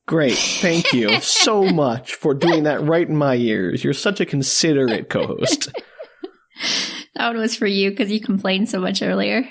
Great. Thank you so much for doing that right in my ears. You're such a considerate co-host. That one was for you because you complained so much earlier.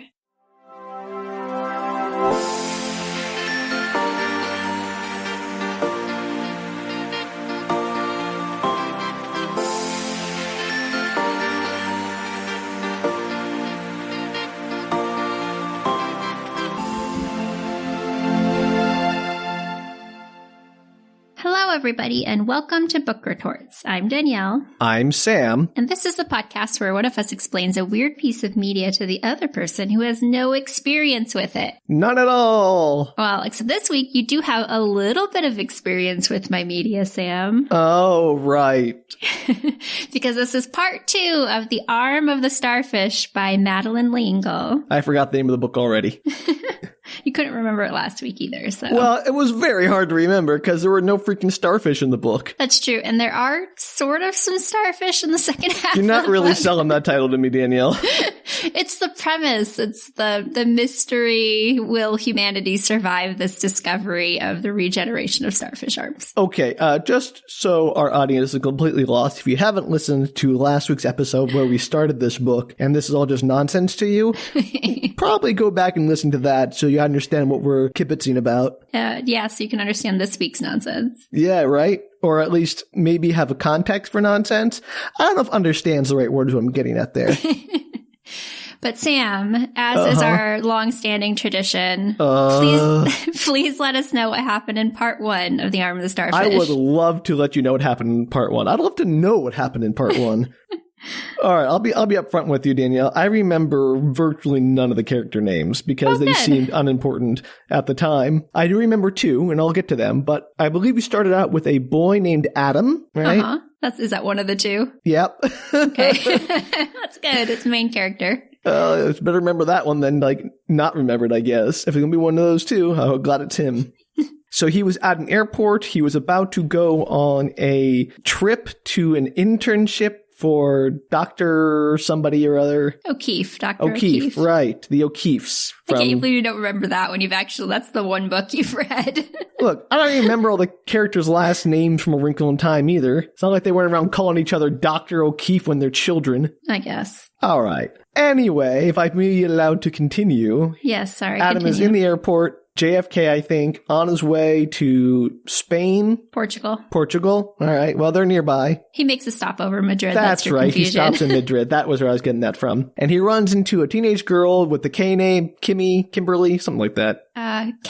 Everybody, and welcome to Book Retorts. I'm Danielle. I'm Sam. And this is the podcast where one of us explains a weird piece of media to the other person who has no experience with it. None at all. Well, except this week, you do have a little bit of experience with my media, Sam. Oh, right. Because this is part 2 of The Arm of the Starfish by Madeleine L'Engle. I forgot the name of the book already. You couldn't remember it last week either, so. Well, it was very hard to remember because there were no freaking starfish in the book. That's true, and there are sort of some starfish in the second half. You're not really selling that title to me, Danielle. It's the premise. It's the mystery. Will humanity survive this discovery of the regeneration of starfish arms? Okay, just so our audience is completely lost, if you haven't listened to last week's episode where we started this book, and this is all just nonsense to you, probably go back and listen to that so you understand what we're kibitzing about. Yeah, so you can understand this week's nonsense. Yeah, right? Or at least maybe have a context for nonsense. I don't know if understand's the right word is what I'm getting at there. But Sam, as is our long-standing tradition, please let us know what happened in part 1 of The Arm of the Starfish. I would love to let you know what happened in part 1. I'd love to know what happened in part 1. All right, I'll be upfront with you, Danielle. I remember virtually none of the character names because they seemed unimportant at the time. I do remember 2, and I'll get to them, but I believe we started out with a boy named Adam, right? Is that one of the 2? Yep. Okay. That's good. It's the main character. It's better remember that one than, not remembered, I guess. If it's going to be one of those 2, I'm glad it's him. So he was at an airport. He was about to go on a trip to an internship for Dr. somebody or other. O'Keefe. Dr. O'Keefe. Right. The O'Keefes. I can't believe you don't remember that when that's the one book you've read. Look, I don't even remember all the characters' last names from A Wrinkle in Time either. It's not like they went around calling each other Dr. O'Keefe when they're children. I guess. All right. Anyway, if I'm allowed to continue. Yes, sorry. Adam is in the airport. JFK, I think, on his way to Spain. Portugal. All right. Well, they're nearby. He makes a stop over Madrid. That's right. Confusion. He stops in Madrid. That was where I was getting that from. And he runs into a teenage girl with the K name, Kimberly, something like that.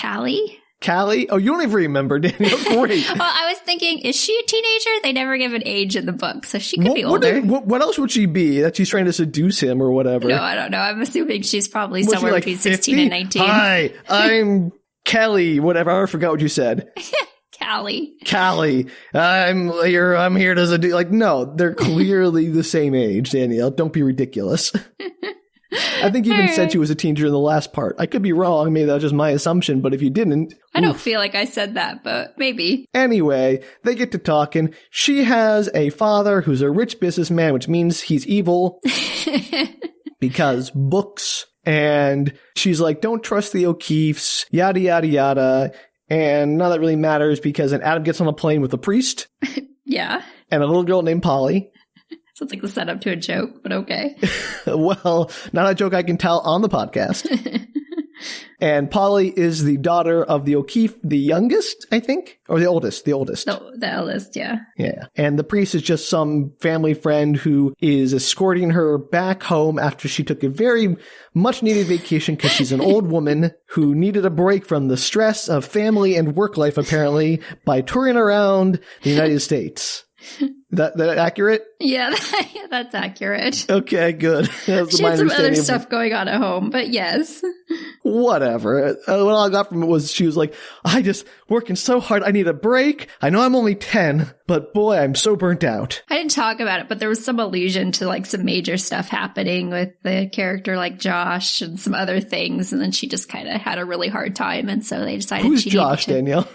Callie? Callie? Oh, you don't even remember, Danielle. Great. Well, I was thinking, is she a teenager? They never give an age in the book, so she could be older. What else would she be? That she's trying to seduce him or whatever? No, I don't know. I'm assuming she's probably somewhere between 16 and 19. Hi, I'm Kelly, whatever. I forgot what you said. Callie. I'm here to no, they're clearly the same age, Danielle. Don't be ridiculous. I think you even said she was a teenager in the last part. I could be wrong. Maybe that was just my assumption, but if you didn't... I don't feel like I said that, but maybe. Anyway, they get to talking. She has a father who's a rich businessman, which means he's evil. Because books. And she's like, don't trust the O'Keefes, yada, yada, yada. And none of that really matters because then Adam gets on a plane with a priest. Yeah. And a little girl named Polly. Sounds like the setup to a joke, but okay. Well, not a joke I can tell on the podcast. And Polly is the daughter of the O'Keefe, the youngest, I think? Or the oldest? The oldest. The eldest, yeah. Yeah. And the priest is just some family friend who is escorting her back home after she took a very much needed vacation because she's an old woman who needed a break from the stress of family and work life, apparently, by touring around the United States. That accurate? Yeah, that's accurate. Okay, good. That's she had some other stuff going on at home, but yes. Whatever. What I got from it was she was like, I just working so hard. I need a break. I know I'm only 10, but boy, I'm so burnt out. I didn't talk about it, but there was some allusion to some major stuff happening with the character like Josh and some other things. And then she just kind of had a really hard time. And so they decided Who's Josh, Danielle?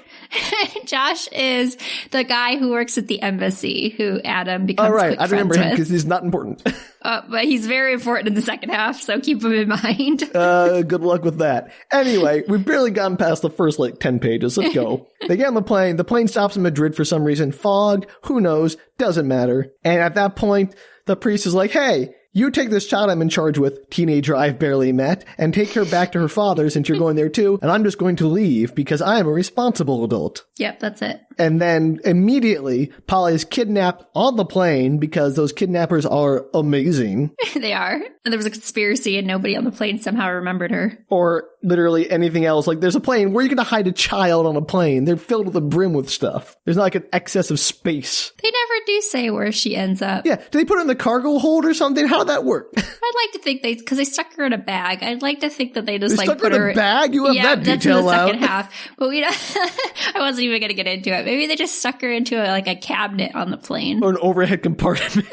Josh is the guy who works at the embassy who Adam becomes quick friends I remember him with. because he's not important. But he's very important in the second half, so keep him in mind. Good luck with that. Anyway, we've barely gotten past the first, 10 pages. Let's go. They get on the plane. The plane stops in Madrid for some reason. Fog, who knows, doesn't matter. And at that point, the priest is like, hey, you take this child I'm in charge with, teenager I've barely met, and take her back to her father since you're going there too, and I'm just going to leave because I am a responsible adult. Yep, that's it. And then immediately, Polly is kidnapped on the plane because those kidnappers are amazing. They are. And there was a conspiracy and nobody on the plane somehow remembered her. Or literally anything else. There's a plane. Where are you going to hide a child on a plane? They're filled to the brim with stuff. There's not an excess of space. They never do say where she ends up. Yeah. Do they put her in the cargo hold or something? How did that work? I'd like to think because they stuck her in a bag. I'd like to think that they just stuck put her in a bag? You have that detail that's in the out. second half. But I wasn't even going to get into it. Maybe they just stuck her into a cabinet on the plane. Or an overhead compartment.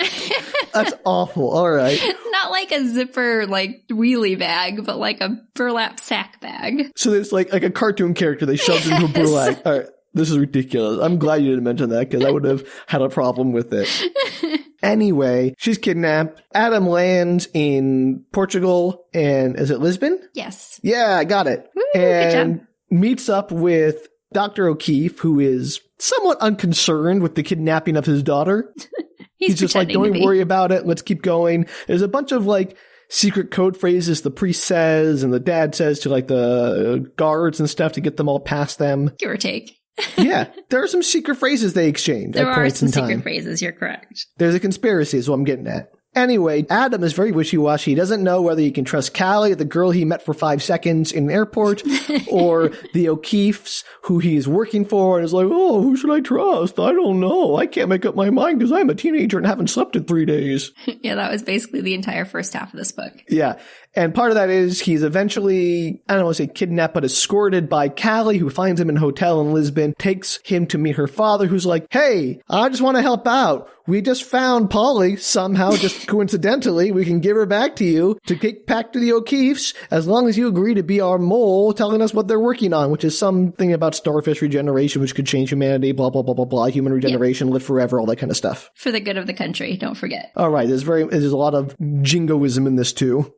That's awful. All right. Not like a zipper, wheelie bag, but like a burlap sack bag. So there's like a cartoon character they shoved into a burlap. All right. This is ridiculous. I'm glad you didn't mention that because I would have had a problem with it. Anyway, she's kidnapped. Adam lands in Portugal and is it Lisbon? Yes. Yeah, I got it. Woo, and meets up with Dr. O'Keefe, who is somewhat unconcerned with the kidnapping of his daughter. He's just like, don't worry about it. Let's keep going. There's a bunch of secret code phrases the priest says and the dad says to the guards and stuff to get them all past them. Give or take. Yeah, there are some secret phrases they exchange at points in time. There are some secret phrases, you're correct. There's a conspiracy is what I'm getting at. Anyway, Adam is very wishy-washy. He doesn't know whether he can trust Callie, the girl he met for 5 seconds in an airport, or the O'Keefes, who he is working for, and is like, oh, who should I trust? I don't know. I can't make up my mind because I'm a teenager and haven't slept in 3 days. Yeah, that was basically the entire first half of this book. Yeah. And part of that is he's eventually, I don't want to say kidnapped, but escorted by Callie, who finds him in a hotel in Lisbon, takes him to meet her father, who's like, hey, I just want to help out. We just found Polly somehow, just coincidentally. We can give her back to you to take back to the O'Keefes as long as you agree to be our mole telling us what they're working on, which is something about starfish regeneration, which could change humanity, blah, blah, blah, blah, blah, human regeneration, live forever, all that kind of stuff. For the good of the country, don't forget. All right. There's a lot of jingoism in this too.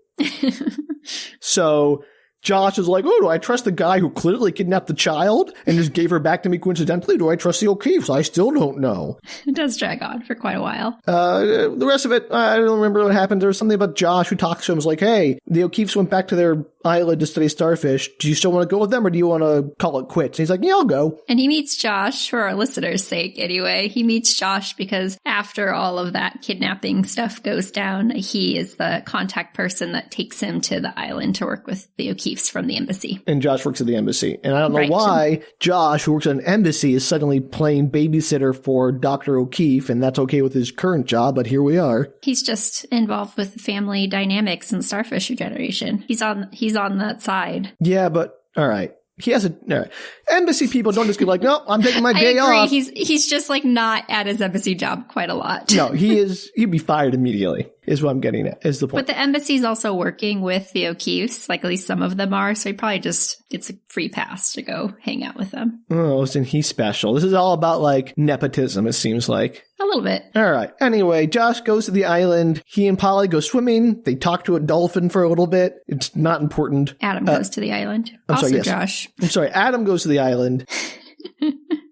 So Josh is like, oh, do I trust the guy who clearly kidnapped the child and just gave her back to me coincidentally? Do I trust the O'Keefes? I still don't know. It does drag on for quite a while. The rest of it, I don't remember what happened. There was something about Josh who talks to him. Was like, hey, the O'Keefes went back to their island to study starfish. Do you still want to go with them or do you want to call it quits? And he's like, yeah, I'll go. And he meets Josh, for our listeners' sake anyway. He meets Josh because after all of that kidnapping stuff goes down, he is the contact person that takes him to the island to work with the O'Keefes from the embassy. And Josh works at the embassy. And I don't know why Josh, who works at an embassy, is suddenly playing babysitter for Dr. O'Keefe, and that's okay with his current job, but here we are. He's just involved with family dynamics and starfish regeneration. He's on that side. Yeah, but all right. He has all right. Embassy people don't just get like, no, I'm taking my day off. He's just not at his embassy job quite a lot. No, he'd be fired immediately, is what I'm getting at, is the point. But the embassy's also working with the O'Keefes, at least some of them are, so he probably just gets a free pass to go hang out with them. Oh, isn't he special? This is all about nepotism, it seems like. A little bit. All right. Anyway, Josh goes to the island. He and Polly go swimming. They talk to a dolphin for a little bit. It's not important. Adam goes to the island. Josh. I'm sorry. Adam goes to the island.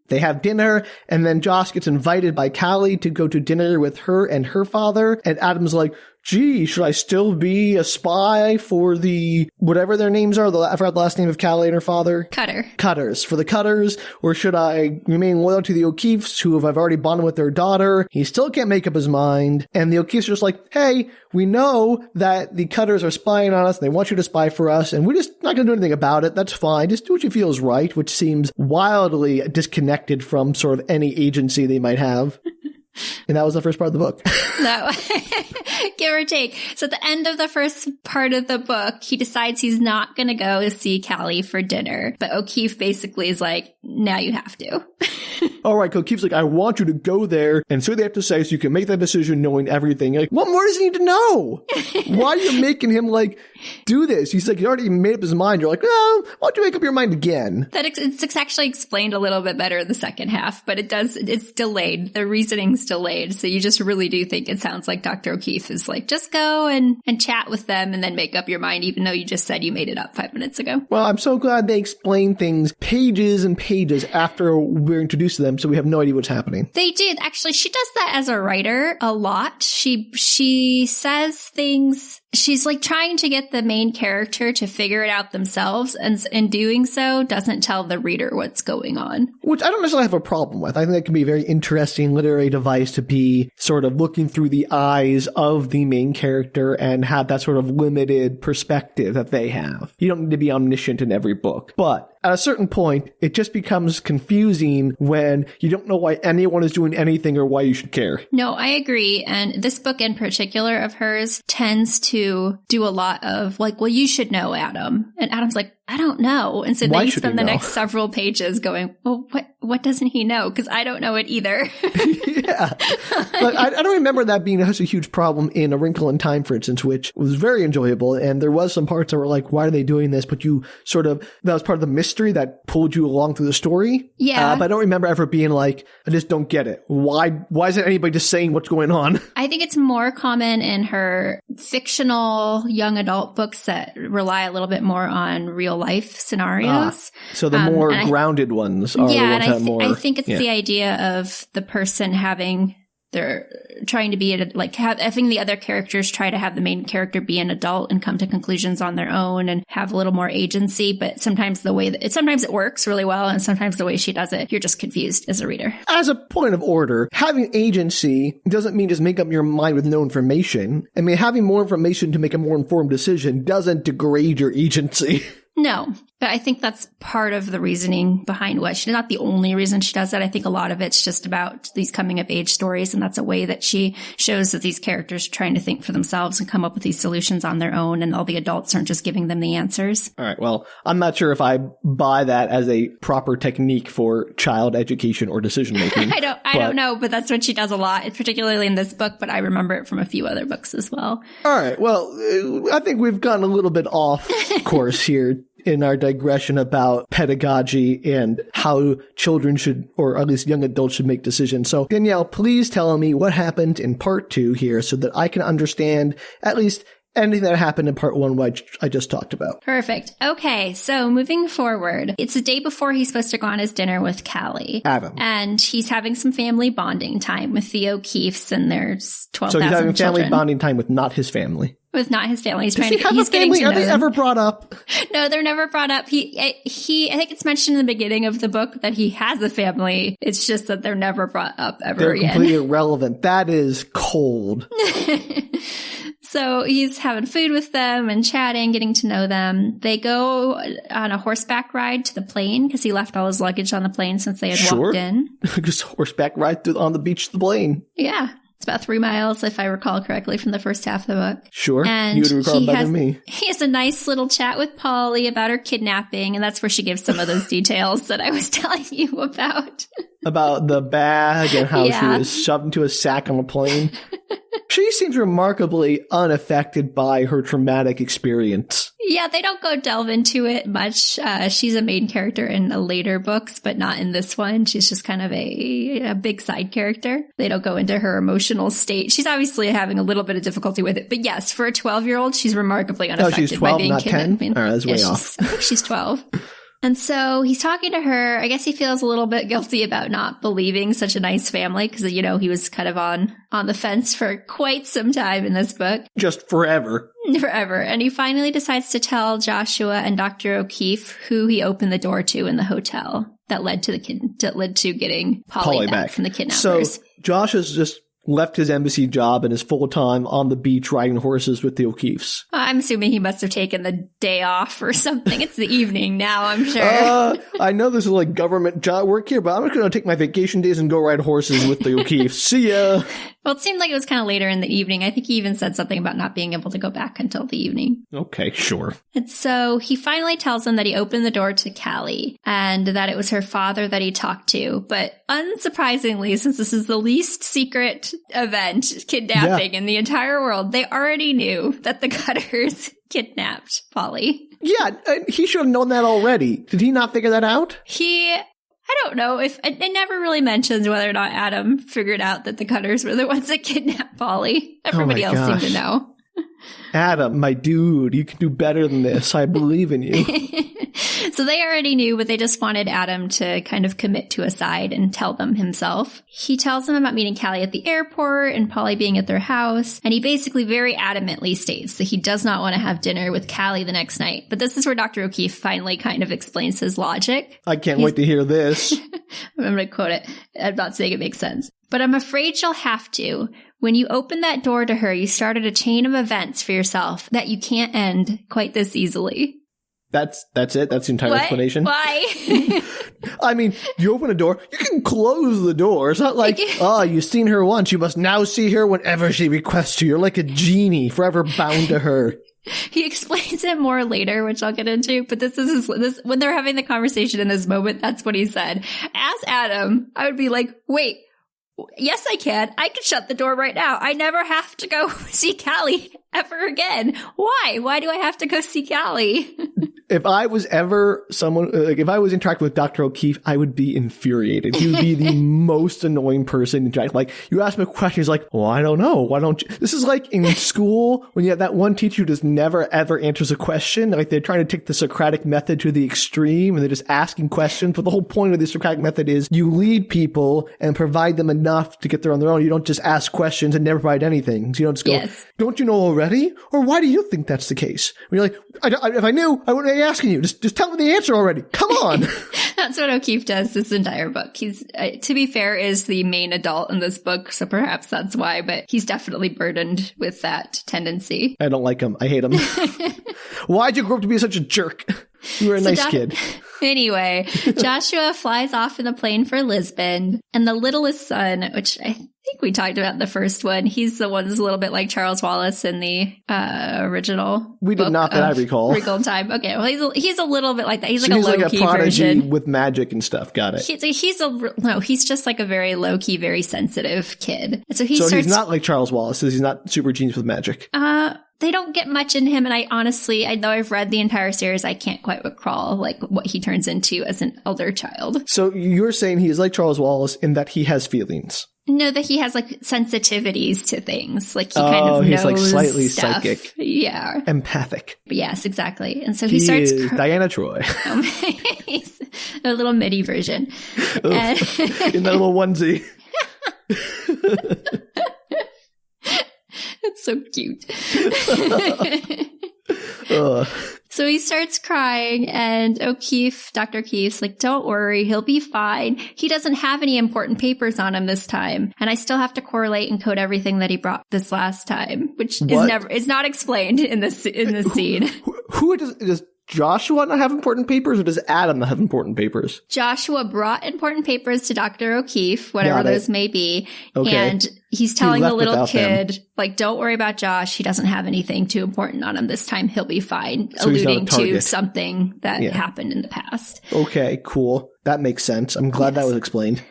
They have dinner, and then Josh gets invited by Callie to go to dinner with her and her father. And Adam's like, gee, should I still be a spy for the, whatever their names are? I forgot the last name of Callie and her father. Cutters. For the Cutters. Or should I remain loyal to the O'Keefes, who I've already bonded with their daughter? He still can't make up his mind. And the O'Keefes are just like, hey, we know that the Cutters are spying on us, and they want you to spy for us, and we're just not going to do anything about it. That's fine. Just do what you feel is right, which seems wildly disconnected from sort of any agency they might have. And that was the first part of the book. No, give or take. So at the end of the first part of the book, he decides he's not going to go see Callie for dinner. But O'Keefe basically is like, now you have to. All right, O'Keefe's like, I want you to go there and see what they have to say so you can make that decision knowing everything. Like, what more does he need to know? Why are you making him, like, do this? He's like, he already made up his mind. You're like, oh, why don't you make up your mind again? It's actually explained a little bit better in the second half, but it's delayed. The reasoning's delayed. So you just really do think it sounds like Dr. O'Keefe is like, just go and chat with them and then make up your mind, even though you just said you made it up 5 minutes ago. Well, I'm so glad they explain things pages and pages after we're introduced to them, so we have no idea what's happening. They do. Actually, she does that as a writer a lot. She says things. She's like trying to get the main character to figure it out themselves, and in doing so, doesn't tell the reader what's going on. Which I don't necessarily have a problem with. I think that can be a very interesting literary device to be sort of looking through the eyes of the main character and have that sort of limited perspective that they have. You don't need to be omniscient in every book. But at a certain point, it just becomes confusing when you don't know why anyone is doing anything or why you should care. No, I agree. And this book in particular of hers tends to do a lot of like, well, you should know, Adam. And Adam's like, I don't know. And so then you spend the next several pages going, well, what doesn't he know? Because I don't know it either. Yeah. But I don't remember that being such a huge problem in A Wrinkle in Time, for instance, which was very enjoyable. And there was some parts that were like, why are they doing this? But you sort of, that was part of the mystery that pulled you along through the story. Yeah. But I don't remember ever being like, I just don't get it. Why isn't anybody just saying what's going on? I think it's more common in her fictional young adult books that rely a little bit more on real life scenarios. So the more grounded ones are the ones that more... I think it's the idea of the person having... They're trying to be having the other characters try to have the main character be an adult and come to conclusions on their own and have a little more agency. But sometimes sometimes it works really well, and sometimes the way she does it, you're just confused as a reader. As a point of order, having agency doesn't mean just make up your mind with no information. I mean, having more information to make a more informed decision doesn't degrade your agency. No, but I think that's part of the reasoning behind what she's not the only reason she does that. I think a lot of it's just about these coming of age stories. And that's a way that she shows that these characters are trying to think for themselves and come up with these solutions on their own. And all the adults aren't just giving them the answers. All right. Well, I'm not sure if I buy that as a proper technique for child education or decision making. I don't know, but that's what she does a lot, particularly in this book. But I remember it from a few other books as well. All right. Well, I think we've gotten a little bit off course here in our digression about pedagogy and how children should, or at least young adults should make decisions. So Danielle, please tell me what happened in part 2 here so that I can understand at least anything that happened in part 1, which I just talked about. Perfect. Okay, so moving forward, it's the day before he's supposed to go on his dinner with Callie. Adam. And he's having some family bonding time with the O'Keefes and their 12,000 children. So he's having family bonding time with not his family. With not his family. He's Does he have a family? Are they ever brought up? No, they're never brought up. I think it's mentioned in the beginning of the book that he has a family. It's just that they're never brought up ever again. They're completely irrelevant. That is cold. So he's having food with them and chatting, getting to know them. They go on a horseback ride to the plane because he left all his luggage on the plane since they had walked in. Just horseback ride on the beach to the plane. Yeah. It's about 3 miles, if I recall correctly, from the first half of the book. Sure. And you would recall better than me. He has a nice little chat with Polly about her kidnapping, and that's where she gives some of those details that I was telling you about. About the bag and how she was shoved into a sack on a plane. She seems remarkably unaffected by her traumatic experience. Yeah, they don't go delve into it much. She's a main character in later books, but not in this one. She's just kind of a big side character. They don't go into her emotional state. She's obviously having a little bit of difficulty with it. But yes, for a 12-year-old, she's remarkably unaffected. Oh, she's 12, by being not 10? All right, that's way off. I think she's 12. And so he's talking to her. I guess he feels a little bit guilty about not believing such a nice family because, he was kind of on the fence for quite some time in this book. Just forever. Forever. And he finally decides to tell Joshua and Dr. O'Keefe who he opened the door to in the hotel that led to getting Polly back from the kidnappers. So Josh is just left his embassy job and is full-time on the beach riding horses with the O'Keefes. I'm assuming he must have taken the day off or something. It's the evening now, I'm sure. I know this is like government job work here, but I'm just going to take my vacation days and go ride horses with the O'Keefes. See ya! Well, it seemed like it was kind of later in the evening. I think he even said something about not being able to go back until the evening. Okay, sure. And so he finally tells them that he opened the door to Callie and that it was her father that he talked to. But unsurprisingly, since this is the least secret event, kidnapping in the entire world, they already knew that the Cutters kidnapped Polly. Yeah, he should have known that already. Did he not figure that out? I don't know if it never really mentions whether or not Adam figured out that the Cutters were the ones that kidnapped Polly. Everybody else seemed to know. Adam, my dude, you can do better than this. I believe in you. So they already knew, but they just wanted Adam to kind of commit to a side and tell them himself. He tells them about meeting Callie at the airport and Polly being at their house. And he basically very adamantly states that he does not want to have dinner with Callie the next night. But this is where Dr. O'Keefe finally kind of explains his logic. I can't wait to hear this. I'm going to quote it. I'm not saying it makes sense. But I'm afraid you'll have to. When you opened that door to her, you started a chain of events for yourself that you can't end quite this easily. That's it? That's the entire explanation? Why? I mean, you open a door, you can close the door. It's not like, you've seen her once, you must now see her whenever she requests you. You're like a genie, forever bound to her. He explains it more later, which I'll get into, but this when they're having the conversation in this moment, that's what he said. As Adam, I would be like, wait, yes, I can. I can shut the door right now. I never have to go see Callie ever again. Why? Why do I have to go see Callie? If I was ever someone, like if I was interacting with Dr. O'Keefe, I would be infuriated. He would be the most annoying person to interact. Like, you ask him a question, he's like, well, I don't know. Why don't you? This is like in school when you have that one teacher who just never ever answers a question. Like they're trying to take the Socratic method to the extreme and they're just asking questions. But the whole point of the Socratic method is you lead people and provide them enough to get there on their own. You don't just ask questions and never provide anything. So you don't just go, don't you know already? Or why do you think that's the case? When you're like, if I knew, I wouldn't be asking you. Just tell me the answer already. Come on. That's what O'Keefe does this entire book. He's, to be fair, is the main adult in this book, so perhaps that's why, but he's definitely burdened with that tendency. I don't like him. I hate him. Why'd you grow up to be such a jerk? You were a nice kid. Anyway, Joshua flies off in the plane for Lisbon, and the littlest son, which I think we talked about in the first one, he's the one who's a little bit like Charles Wallace in the original. We did not that I recall. Wrinkle in Time. Okay, well, he's a little bit like that. He's so like a low-key version with magic and stuff. Got it. He's just like a very low-key, very sensitive kid. So he's not like Charles Wallace. He's not super genius with magic. They don't get much in him, and I know I've read the entire series, I can't quite recall like what he turns into as an elder child. So you're saying he is like Charles Wallace in that he has feelings? No, that he has like sensitivities to things. Like he kind of knows he's like slightly stuff. Psychic. Yeah. Empathic. Yes, exactly. And so he starts... is Diana Troy. He's a little midi version. In that little onesie. It's so cute. So he starts crying, and Dr. O'Keefe's like, don't worry, he'll be fine. He doesn't have any important papers on him this time. And I still have to correlate and code everything that he brought this last time, which is not explained in this scene. Who does Joshua not have important papers, or does Adam not have important papers? Joshua brought important papers to Dr. O'Keefe, whatever those may be. Okay. And he's telling the little kid, like, don't worry about Josh. He doesn't have anything too important on him this time. He'll be fine. So alluding to something that happened in the past. Okay, cool. That makes sense. I'm glad that was explained.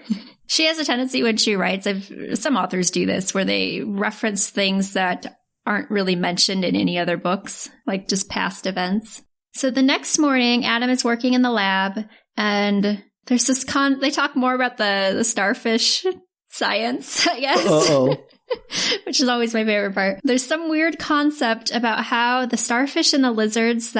She has a tendency when she writes, some authors do this, where they reference things that aren't really mentioned in any other books, like just past events. So the next morning, Adam is working in the lab, and there's this they talk more about the starfish science, I guess. Uh-oh. Which is always my favorite part. There's some weird concept about how the starfish and the lizards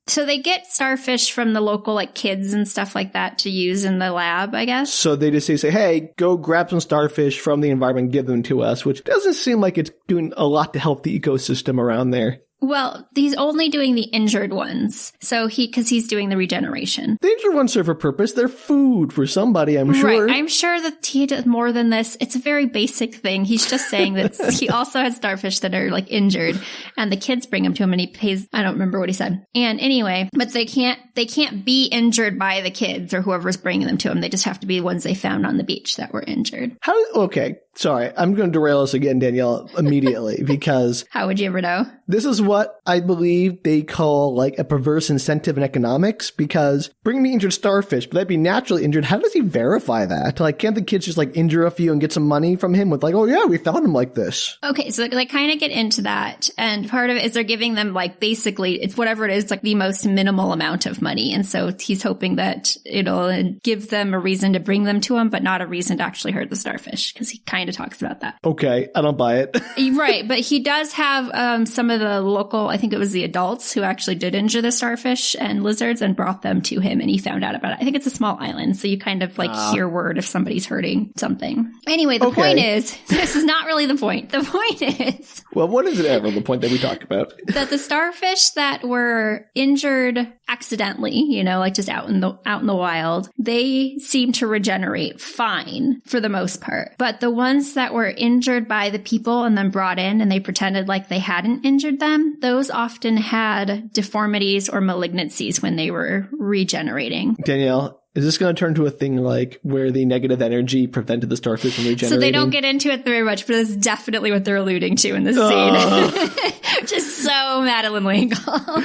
so they get starfish from the local like kids and stuff like that to use in the lab, I guess. So they just say, hey, go grab some starfish from the environment, give them to us, which doesn't seem like it's doing a lot to help the ecosystem around there. Well, he's only doing the injured ones. So because he's doing the regeneration. The injured ones serve a purpose. They're food for somebody, I'm sure. Right. I'm sure that he does more than this. It's a very basic thing. He's just saying that he also has starfish that are like injured, and the kids bring them to him and he pays, I don't remember what he said. And anyway, but they can't be injured by the kids or whoever's bringing them to him. They just have to be the ones they found on the beach that were injured. Okay. Sorry. I'm going to derail us again, Danielle, immediately, because how would you ever know? This is what I believe they call like a perverse incentive in economics, because bring me injured starfish, but that'd be naturally injured. How does he verify that? Like, can't the kids just like injure a few and get some money from him with like, oh yeah, we found him like this? Okay. So they kind of get into that. And part of it is they're giving them like basically it's whatever it is, like the most minimal amount of money. And so he's hoping that it'll give them a reason to bring them to him, but not a reason to actually hurt the starfish, because he kind of talks about that. Okay. I don't buy it. Right. But he does have some of the local, I think it was the adults who actually did injure the starfish and lizards and brought them to him, and he found out about it. I think it's a small island, so you kind of like hear word if somebody's hurting something. Anyway, the point is, this is not really the point. The point is... Well, what is it ever, the point that we talk about? That the starfish that were injured accidentally, you know, like just out in the wild, they seem to regenerate fine for the most part. But the ones that were injured by the people and then brought in and they pretended like they hadn't injured them, those often had deformities or malignancies when they were regenerating. Danielle, is this going to turn to a thing like where the negative energy prevented the starfish from regenerating? So they don't get into it very much, but that's definitely what they're alluding to in this scene. Just so Madeleine L'Engle.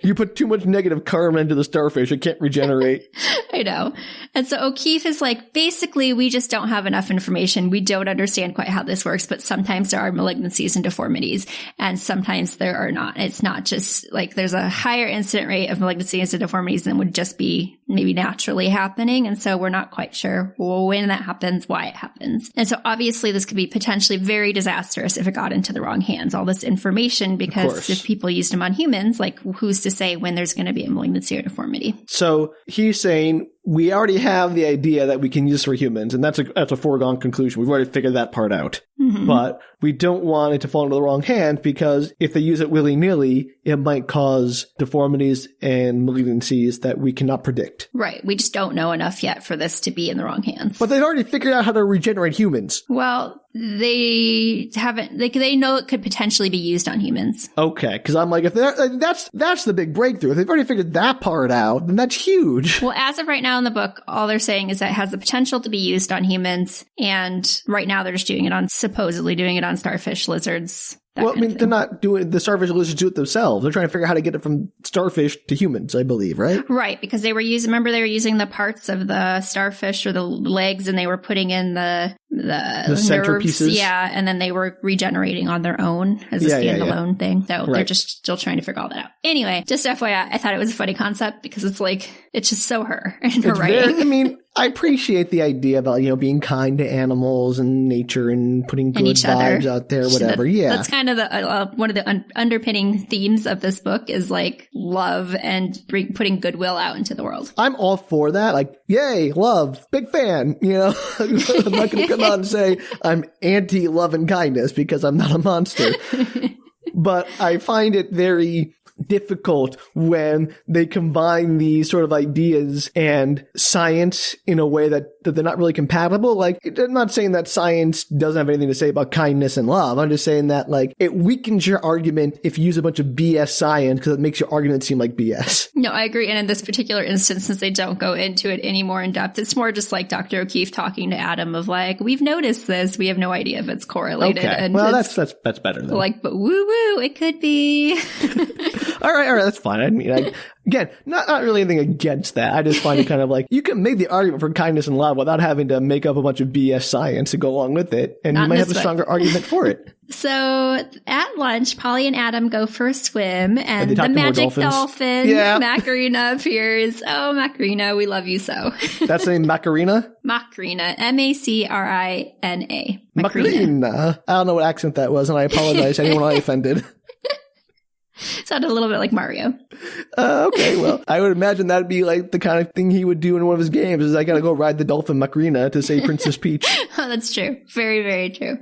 You put too much negative karma into the starfish, it can't regenerate. I know. And so O'Keefe is like, basically, we just don't have enough information. We don't understand quite how this works, but sometimes there are malignancies and deformities, and sometimes there are not. It's not just like there's a higher incident rate of malignancies and deformities than would just be maybe naturally happening. And so we're not quite sure when that happens, why it happens. And so obviously this could be potentially very disastrous if it got into the wrong hands, all this information, because if people used them on humans, like who's to say when there's going to be a malignancy or deformity? So he's saying we already have the idea that we can use for humans, and that's a foregone conclusion. We've already figured that part out. Mm-hmm. But we don't want it to fall into the wrong hands, because if they use it willy-nilly, it might cause deformities and malignancies that we cannot predict. Right. We just don't know enough yet for this to be in the wrong hands. But they've already figured out how to regenerate humans. Well, they haven't. They know it could potentially be used on humans. Okay, because I'm like, if that's the big breakthrough. If they've already figured that part out, then that's huge. Well, as of right now in the book, all they're saying is that it has the potential to be used on humans, and right now they're just supposedly doing it on starfish, lizards. Well, I mean, they're not doing the starfish and lizards do it themselves. They're trying to figure out how to get it from starfish to humans, I believe, right? Right, because they were using the parts of the starfish or the legs, and they were putting in the center pieces. Yeah, and then they were regenerating on their own as a standalone thing. So they're just still trying to figure all that out. Anyway, just FYI, I thought it was a funny concept because it's just so her and her writing. I appreciate the idea about, being kind to animals and nature and putting good vibes out there, whatever. That's kind of the one of the underpinning themes of this book is like love and putting goodwill out into the world. I'm all for that. Like, yay, love, big fan. I'm not going to come out and say I'm anti-love and kindness because I'm not a monster. But I find it very difficult when they combine these sort of ideas and science in a way that they're not really compatible. Like, I'm not saying that science doesn't have anything to say about kindness and love. I'm just saying that, like, it weakens your argument if you use a bunch of BS science because it makes your argument seem like BS. No, I agree. And in this particular instance, since they don't go into it any more in depth, it's more just like Dr. O'Keefe talking to Adam of like, we've noticed this. We have no idea if it's correlated. Okay. And well, that's better then. Like, but woo-woo, it could be. All right, that's fine. I mean, again, not really anything against that. I just find it kind of like, you can make the argument for kindness and love without having to make up a bunch of BS science to go along with it, and you might have a stronger argument for it. So at lunch, Polly and Adam go for a swim, and the magic dolphin, Macarena, appears. Oh, Macarena, we love you so. That's the name, Macarena? Macarena, Macrina. Macarena. I don't know what accent that was, and I apologize to anyone I offended. Sounded a little bit like Mario. Okay, well, I would imagine that'd be like the kind of thing he would do in one of his games is I gotta go ride the dolphin Macarena to save Princess Peach. Oh, that's true. Very, very true.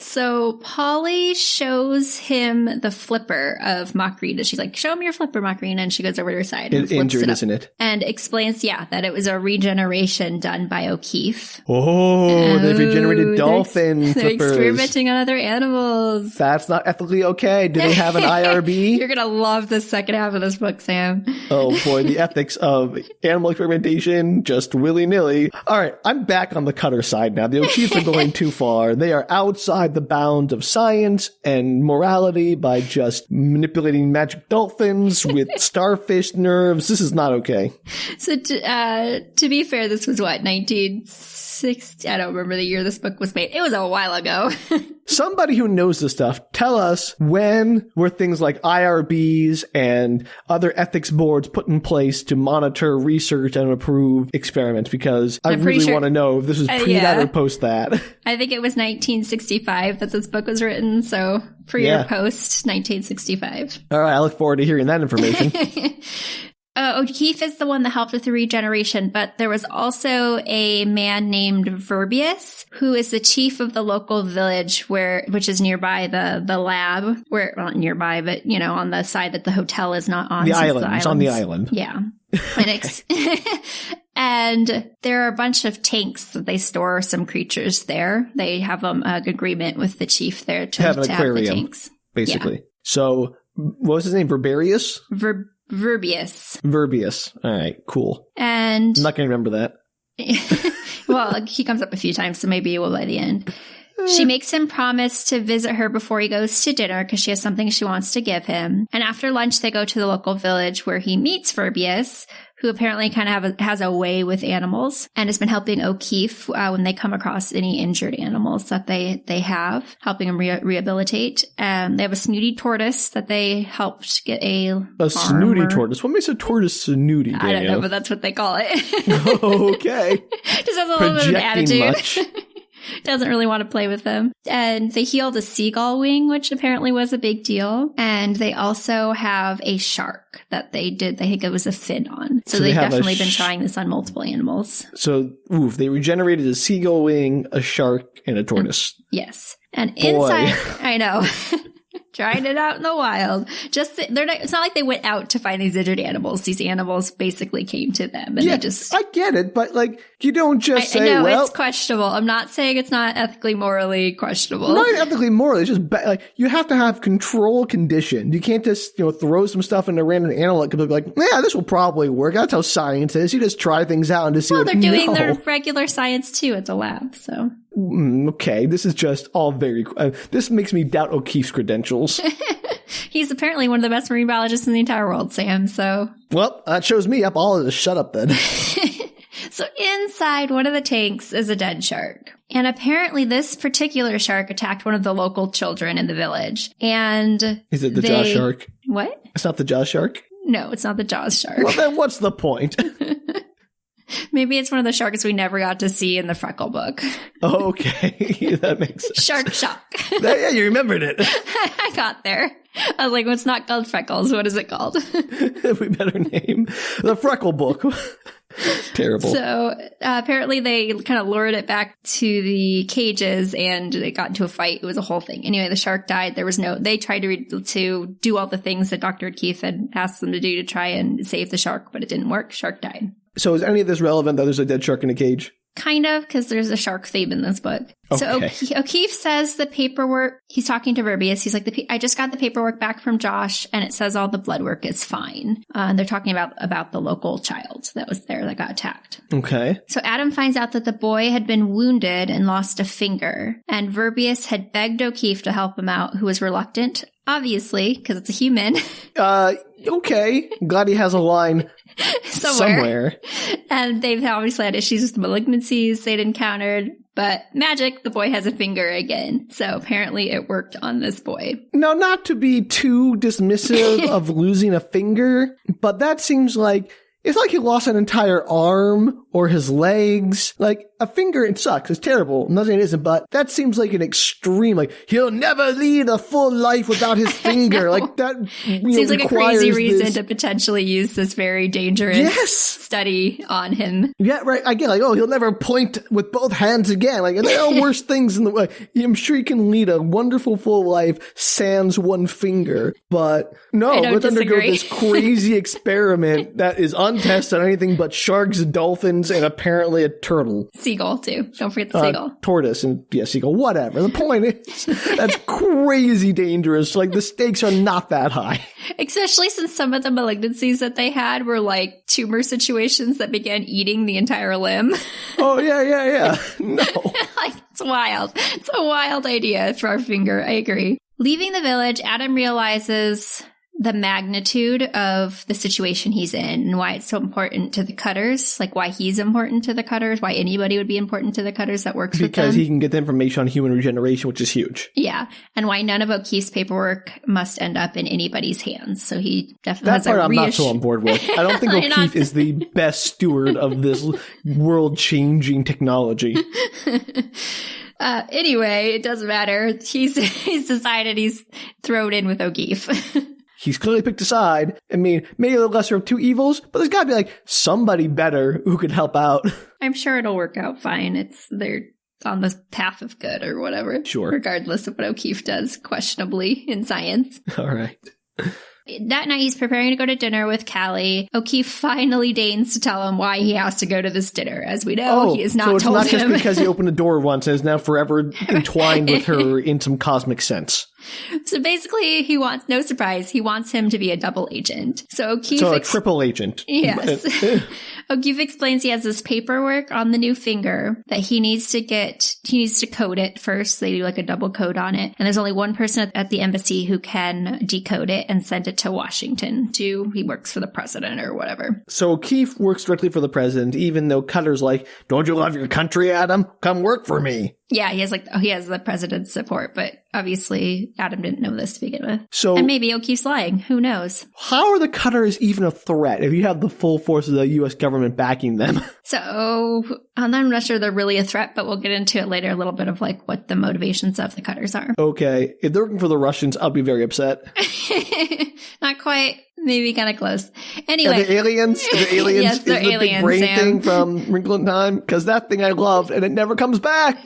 So Polly shows him the flipper of Macrina. She's like, show him your flipper, Macrina. And she goes over to her side. And injured, isn't it? And explains, that it was a regeneration done by O'Keefe. Oh, they've regenerated dolphin they're flippers. Experimenting on other animals. That's not ethically okay. Do they have an IRB? You're going to love the second half of this book, Sam. Oh boy, the ethics of animal experimentation, just willy-nilly. All right, I'm back on the Cutter side now. The O'Keefes are going too far. They are outside the bounds of science and morality by just manipulating magic dolphins with starfish nerves. This is not okay. So to be fair, this was what, 1960? I don't remember the year this book was made. It was a while ago. Somebody who knows this stuff, tell us when were things like IRBs and other ethics boards put in place to monitor research and approve experiments, because I really want to know if this was pre that or post that. I think it was 1965 that this book was written, so pre or post 1965. All right, I look forward to hearing that information. O'Keefe is the one that helped with the regeneration, but there was also a man named Verbius, who is the chief of the local village, which is nearby the lab, where, well, not nearby, but, on the side that the hotel is not on. The island. It's on the island. Yeah. And there are a bunch of tanks that they store some creatures there. They have an agreement with the chief there to have the tanks. Basically. Yeah. So, what was his name? Verbarius? Verbius. All right, cool. And I'm not going to remember that. Well, he comes up a few times, so maybe you will by the end. She makes him promise to visit her before he goes to dinner because she has something she wants to give him. And after lunch, they go to the local village where he meets Verbius, who apparently kind of has a way with animals and has been helping O'Keefe when they come across any injured animals that they have, helping them rehabilitate. They have a snooty tortoise that they helped get a snooty tortoise? What makes a tortoise snooty, Danielle? I don't know, but that's what they call it. Okay. Just has a little bit of an attitude. Doesn't really want to play with them. And they healed a seagull wing, which apparently was a big deal. And they also have a shark that they think it was a fin on. So they've definitely been trying this on multiple animals. So, they regenerated a seagull wing, a shark, and a tortoise. Yes. And inside, I know. Trying it out in the wild. It's not like they went out to find these injured animals. These animals basically came to them. And I get it, but you don't just say, no, it's questionable. I'm not saying it's not ethically, morally questionable. Not ethically, morally. It's just you have to have control conditions. You can't just, throw some stuff in a random animal that could be like, yeah, this will probably work. That's how science is. You just try things out and just see what they're doing their regular science too at the lab, so. Okay, this is just all very... this makes me doubt O'Keefe's credentials. He's apparently one of the best marine biologists in the entire world, Sam, so... Well, that shows me up. I'll just shut up then. So inside one of the tanks is a dead shark. And apparently this particular shark attacked one of the local children in the village. And... Is it the Jaws shark? What? It's not the Jaws shark? No, it's not the Jaws shark. Well, then what's the point? Maybe it's one of the sharks we never got to see in the Freckle book. Okay, that makes sense. Shark shock. Yeah, you remembered it. I got there. I was like, well, it's not called Freckles. What is it called? We better name the Freckle book. Terrible. So apparently they kind of lured it back to the cages and it got into a fight. It was a whole thing. Anyway, the shark died. They tried to do all the things that Dr. O'Keefe had asked them to do to try and save the shark, but it didn't work. Shark died. So is any of this relevant that there's a dead shark in a cage? Kind of, because there's a shark theme in this book. Okay. So O'Keefe says the paperwork, he's talking to Verbius. He's like, I just got the paperwork back from Josh, and it says all the blood work is fine. And they're talking about the local child that was there that got attacked. Okay. So Adam finds out that the boy had been wounded and lost a finger, and Verbius had begged O'Keefe to help him out, who was reluctant, obviously, because it's a human. Okay. I'm glad he has a line somewhere. And they've obviously had issues with the malignancies they'd encountered. But magic, the boy has a finger again. So apparently it worked on this boy. Now, not to be too dismissive of losing a finger, but that seems like It's like he lost an entire arm or his legs. Like, a finger, it sucks. It's terrible. Nothing it isn't, but that seems like an extreme, like, he'll never lead a full life without his finger. Like, that seems like a crazy reason to potentially use this very dangerous study on him. Yeah, right. Again, like, oh, he'll never point with both hands again. Like, there are worse things in the way. I'm sure he can lead a wonderful full life sans one finger. But no, let's undergo this crazy experiment that is untested on anything but sharks, dolphins, and apparently a turtle. Seagull, too. Don't forget the seagull. Tortoise and, seagull, whatever. The point is, that's crazy dangerous. Like, the stakes are not that high. Especially since some of the malignancies that they had were like tumor situations that began eating the entire limb. Oh, yeah. No. Like, it's wild. It's a wild idea for our finger. I agree. Leaving the village, Adam realizes the magnitude of the situation he's in and why it's so important to the Cutters, like why he's important to the Cutters, why anybody would be important to the Cutters that works with them. Because he can get the information on human regeneration, which is huge. Yeah, and why none of O'Keefe's paperwork must end up in anybody's hands. So he definitely has that part I'm not so on board with. I don't think O'Keefe is the best steward of this world-changing technology. Anyway, it doesn't matter. He's decided he's thrown in with O'Keefe. He's clearly picked a side. I mean, maybe the lesser of two evils, but there's got to be like somebody better who could help out. I'm sure it'll work out fine. They're on the path of good or whatever. Sure. Regardless of what O'Keefe does questionably in science. All right. That night, he's preparing to go to dinner with Callie. O'Keefe finally deigns to tell him why he has to go to this dinner. As we know, he has not told him. So it's not just because he opened the door once and is now forever entwined with her in some cosmic sense. So basically, he wants, no surprise, he wants him to be a double agent. So O'Keefe... So a triple agent. Yes. O'Keefe explains he has this paperwork on the new finger that he needs to code it first. They do like a double code on it. And there's only one person at the embassy who can decode it and send it to Washington he works for the president or whatever. So O'Keefe works directly for the president, even though Cutter's like, don't you love your country, Adam? Come work for me. Yeah, he has the president's support, but obviously Adam didn't know this to begin with. So, and maybe O'Keefe's lying. Who knows? How are the Cutters even a threat if you have the full force of the U.S. government backing them? So, I'm not sure they're really a threat, but we'll get into it later, a little bit of like what the motivations of the Cutters are. Okay. If they're working for the Russians, I'll be very upset. Not quite. Maybe kind of close. Anyway. Are the aliens? Yes, they're is the aliens, big brain Sam. thing from Wrinkle in Time? Because that thing I loved, and it never comes back.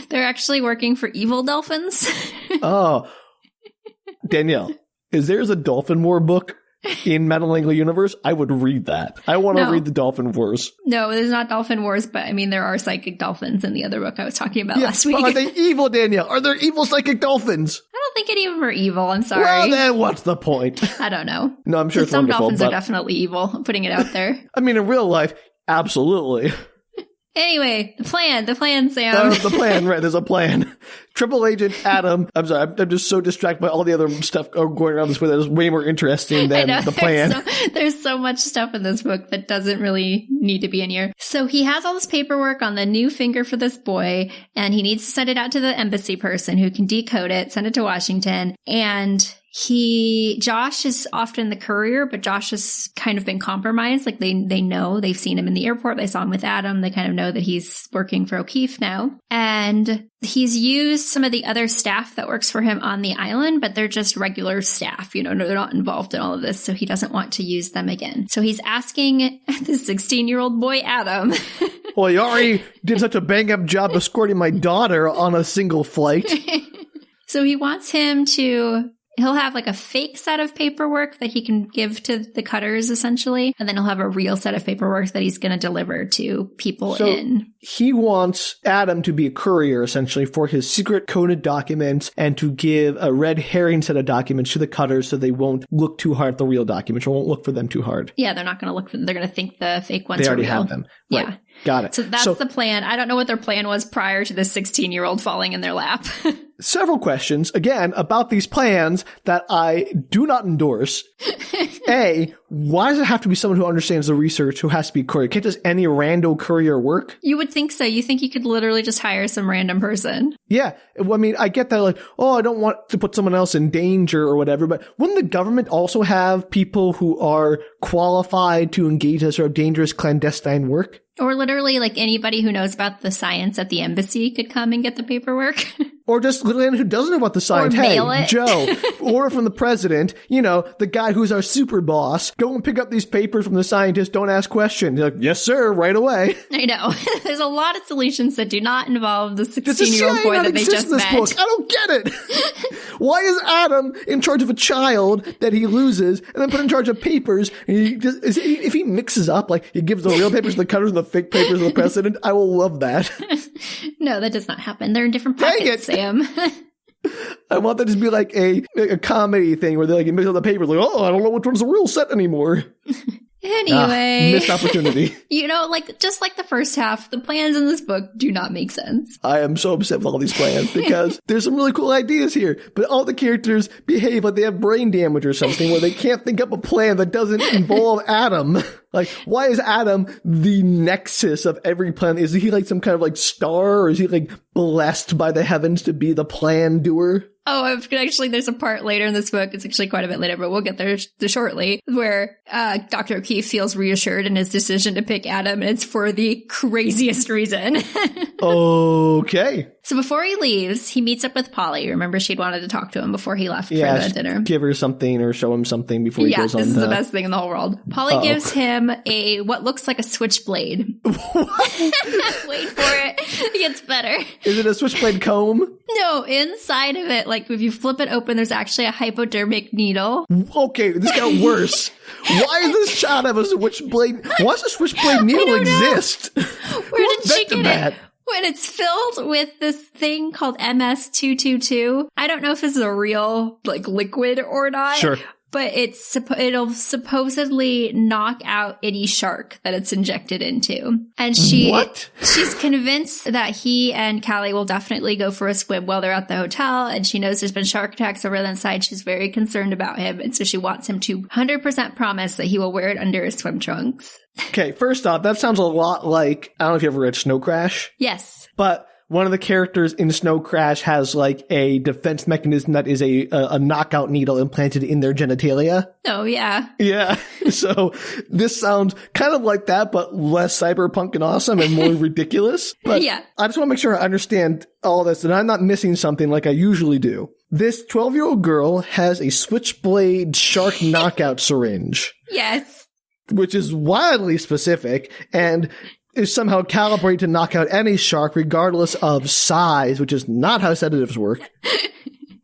They're actually working for evil dolphins. Oh. Danielle, is there a Dolphin War book in Madeleine universe? I would read that. I want to read the Dolphin Wars. No, there's not Dolphin Wars, but I mean, there are psychic dolphins in the other book I was talking about last week. Are they evil, Danielle? Are there evil psychic dolphins? I don't think any of them are evil. I'm sorry. Well, then what's the point? I don't know. No, I'm sure it's some wonderful. Dolphins are definitely evil. I'm putting it out there. I mean, in real life, absolutely. Anyway, the plan, Sam. The plan, right? There's a plan. Triple Agent Adam. I'm sorry, I'm just so distracted by all the other stuff going around this way that is way more interesting than the plan. There's so much stuff in this book that doesn't really need to be in here. So he has all this paperwork on the new finger for this boy, and he needs to send it out to the embassy person who can decode it, send it to Washington, and Josh is often the courier, but Josh has kind of been compromised. Like they know, they've seen him in the airport. They saw him with Adam. They kind of know that he's working for O'Keefe now. And he's used some of the other staff that works for him on the island, but they're just regular staff. You know, they're not involved in all of this. So he doesn't want to use them again. So he's asking the 16-year-old boy, Adam. Well, he already did such a bang-up job escorting my daughter on a single flight. So he wants him to... He'll have like a fake set of paperwork that he can give to the Cutters, essentially. And then he'll have a real set of paperwork that he's going to deliver to people He wants Adam to be a courier, essentially, for his secret coded documents and to give a red herring set of documents to the Cutters so they won't look too hard at the real documents or won't look for them too hard. Yeah, they're not going to look for them. They're going to think the fake ones are real. They already have them. Right. Yeah. Got it. So that's the plan. I don't know what their plan was prior to this 16-year-old falling in their lap. several questions, again, about these plans that I do not endorse. A, why does it have to be someone who understands the research who has to be a courier? Can't just any rando courier work? You would think so. You think you could literally just hire some random person. Yeah. Well, I mean, I get that, like, oh, I don't want to put someone else in danger or whatever, but wouldn't the government also have people who are qualified to engage in sort of dangerous clandestine work? Or literally, like, anybody who knows about the science at the embassy could come and get the paperwork. Or just literally anyone who doesn't know about the science. Or mail it. Joe, order from the president, you know, the guy who's our super boss, go and pick up these papers from the scientist, don't ask questions. You're like, yes, sir, right away. I know. There's a lot of solutions that do not involve the 16-year-old boy that they just met. Book. I don't get it. Why is Adam in charge of a child that he loses and then put in charge of papers? And if he mixes up, like he gives the real papers to the cutters and the fake papers to the president, I will love that. No, that does not happen. They're in different packets, Sam. I want that to be like a comedy thing where they like mix up the papers, like, oh, I don't know which one's the real set anymore. Anyway. Missed opportunity. You know, like, just like the first half, the plans in this book do not make sense. I am so upset with all these plans because there's some really cool ideas here, but all the characters behave like they have brain damage or something where they can't think up a plan that doesn't involve Adam. Like, why is Adam the nexus of every plan? Is he like some kind of like star, or is he like blessed by the heavens to be the plan doer? Oh, actually, there's a part later in this book, it's actually quite a bit later, but we'll get there shortly, where Dr. O'Keefe feels reassured in his decision to pick Adam, and it's for the craziest reason. Okay. So before he leaves, he meets up with Polly. Remember, she'd wanted to talk to him before he left for the dinner. Give her something or show him something before he goes on. Yeah, this is the best thing in the whole world. Polly gives him what looks like a switchblade. Wait for it. It gets better. Is it a switchblade comb? No, inside of it, like if you flip it open, there's actually a hypodermic needle. Okay, this got worse. Why does this child have a switchblade? Why does a switchblade needle exist? Where did she get it? When it's filled with this thing called MS-222. I don't know if this is a real like liquid or not. Sure. But it'll supposedly knock out any shark that it's injected into. And she's convinced that he and Callie will definitely go for a swim while they're at the hotel. And she knows there's been shark attacks over that side. She's very concerned about him. And so she wants him to 100% promise that he will wear it under his swim trunks. Okay, first off, that sounds a lot like, I don't know if you ever read Snow Crash. Yes. But one of the characters in Snow Crash has like a defense mechanism that is a knockout needle implanted in their genitalia. Oh, yeah. Yeah. So this sounds kind of like that, but less cyberpunk and awesome and more ridiculous. But yeah. I just want to make sure I understand all this and I'm not missing something like I usually do. This 12-year-old girl has a switchblade shark knockout syringe. Yes. Which is wildly specific and is somehow calibrated to knock out any shark regardless of size, which is not how sedatives work.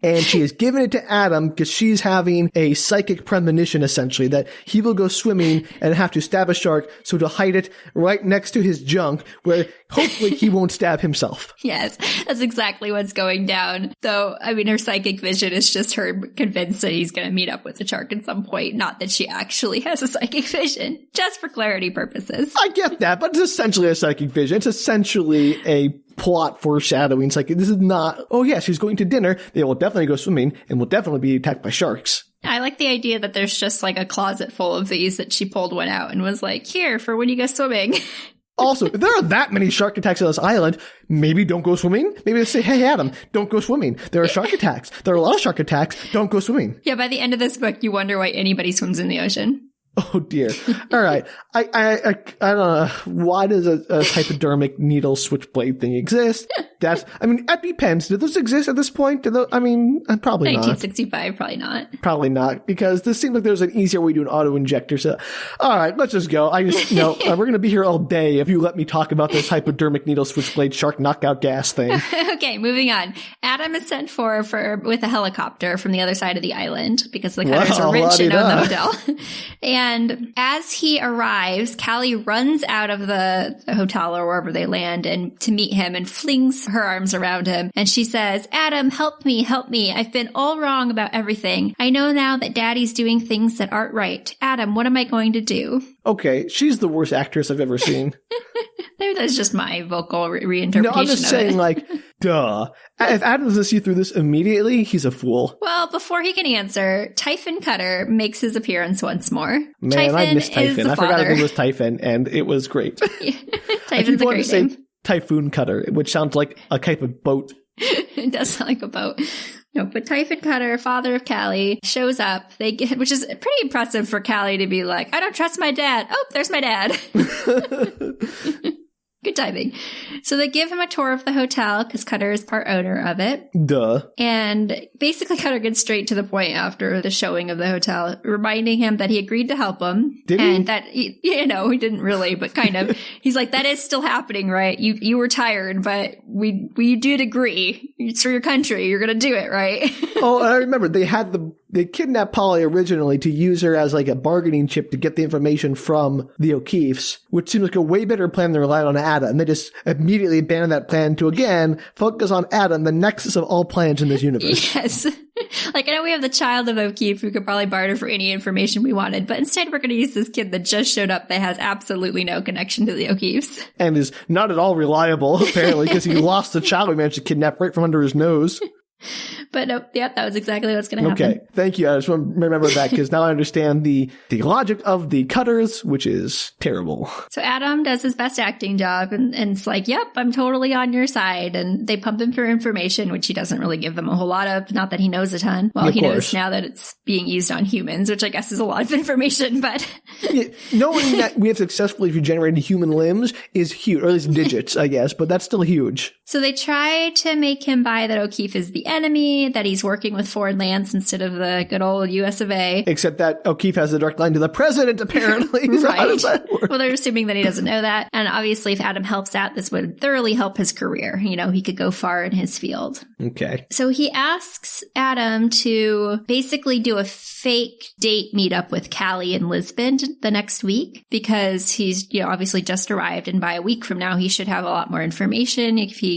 And she has given it to Adam because she's having a psychic premonition, essentially, that he will go swimming and have to stab a shark, so to hide it right next to his junk, where hopefully he won't stab himself. Yes, that's exactly what's going down. Though, I mean, her psychic vision is just her convinced that he's going to meet up with the shark at some point, not that she actually has a psychic vision, just for clarity purposes. I get that, but it's essentially a psychic vision. It's essentially a plot foreshadowing. It's like, this is not, oh yeah, she's going to dinner. They will definitely go swimming and will definitely be attacked by sharks. I like the idea that there's just like a closet full of these that she pulled one out and was like, here, for when you go swimming. Also, if there are that many shark attacks on this island, maybe don't go swimming. Maybe they say, hey, Adam, don't go swimming. There are shark attacks. There are a lot of shark attacks. Don't go swimming. Yeah, by the end of this book, you wonder why anybody swims in the ocean. Oh dear. All right. I don't know. Why does a hypodermic needle switchblade thing exist? It depends. Did those exist at this point? Probably not. 1965, probably not. Probably not, because this seemed like there's an easier way to do an auto injector. So, all right, let's just go. We're going to be here all day if you let me talk about this hypodermic needle switchblade shark knockout gas thing. Okay, moving on. Adam is sent for with a helicopter from the other side of the island because the Cutters are rich and own the hotel. And as he arrives, Callie runs out of the hotel or wherever they land and to meet him and flings her arms around him. And she says, Adam, help me, help me. I've been all wrong about everything. I know now that Daddy's doing things that aren't right. Adam, what am I going to do? Okay, she's the worst actress I've ever seen. Maybe that's just my vocal reinterpretation. No, I'm just saying, like, duh. If Adam doesn't see through this immediately, he's a fool. Well, before he can answer, Typhon Cutter makes his appearance once more. Man, Typhon I missed Typhon. I forgot his name was father. Typhon, and it was great. I Typhon's keep a wanting to great name. say Typhoon Cutter, which sounds like a type of boat. It does sound like a boat. No, but Typhon Cutter, father of Callie, shows up. Which is pretty impressive for Callie to be like, I don't trust my dad. Oh, there's my dad. Good timing. So they give him a tour of the hotel because Cutter is part owner of it. Duh. And basically Cutter gets straight to the point after the showing of the hotel, reminding him that he agreed to help him. Did he? And that, he didn't really, but kind of. He's like, that is still happening, right? You were tired, but we did agree. It's for your country. You're going to do it, right? Oh, I remember they kidnapped Polly originally to use her as like a bargaining chip to get the information from the O'Keeffes, which seems like a way better plan than relying on Adam. And they just immediately abandoned that plan to, again, focus on Adam, the nexus of all plans in this universe. Yes. Like, I know we have the child of O'Keefe who could probably barter for any information we wanted, but instead we're going to use this kid that just showed up that has absolutely no connection to the O'Keeffes. And is not at all reliable, apparently, because he lost the child we managed to kidnap right from under his nose. But nope, that was exactly what's going to happen. Okay, thank you. I just want to remember that because now I understand the logic of the Cutters, which is terrible. So Adam does his best acting job and it's like, yep, I'm totally on your side. And they pump him for information, which he doesn't really give them a whole lot of. Not that he knows a ton. Well, he knows now that it's being used on humans, which I guess is a lot of information, but... Yeah, knowing that we have successfully regenerated human limbs is huge, or at least digits, I guess, but that's still huge. So they try to make him buy that O'Keefe is the enemy, that he's working with foreign lands instead of the good old US of A. Except that O'Keefe has a direct line to the president, apparently. So Right. how does that work? Well, they're assuming that he doesn't know that. And obviously, if Adam helps out, this would thoroughly help his career. He could go far in his field. Okay. So he asks Adam to basically do a fake date meetup with Callie in Lisbon the next week because he's, obviously just arrived. And by a week from now, he should have a lot more information. If he,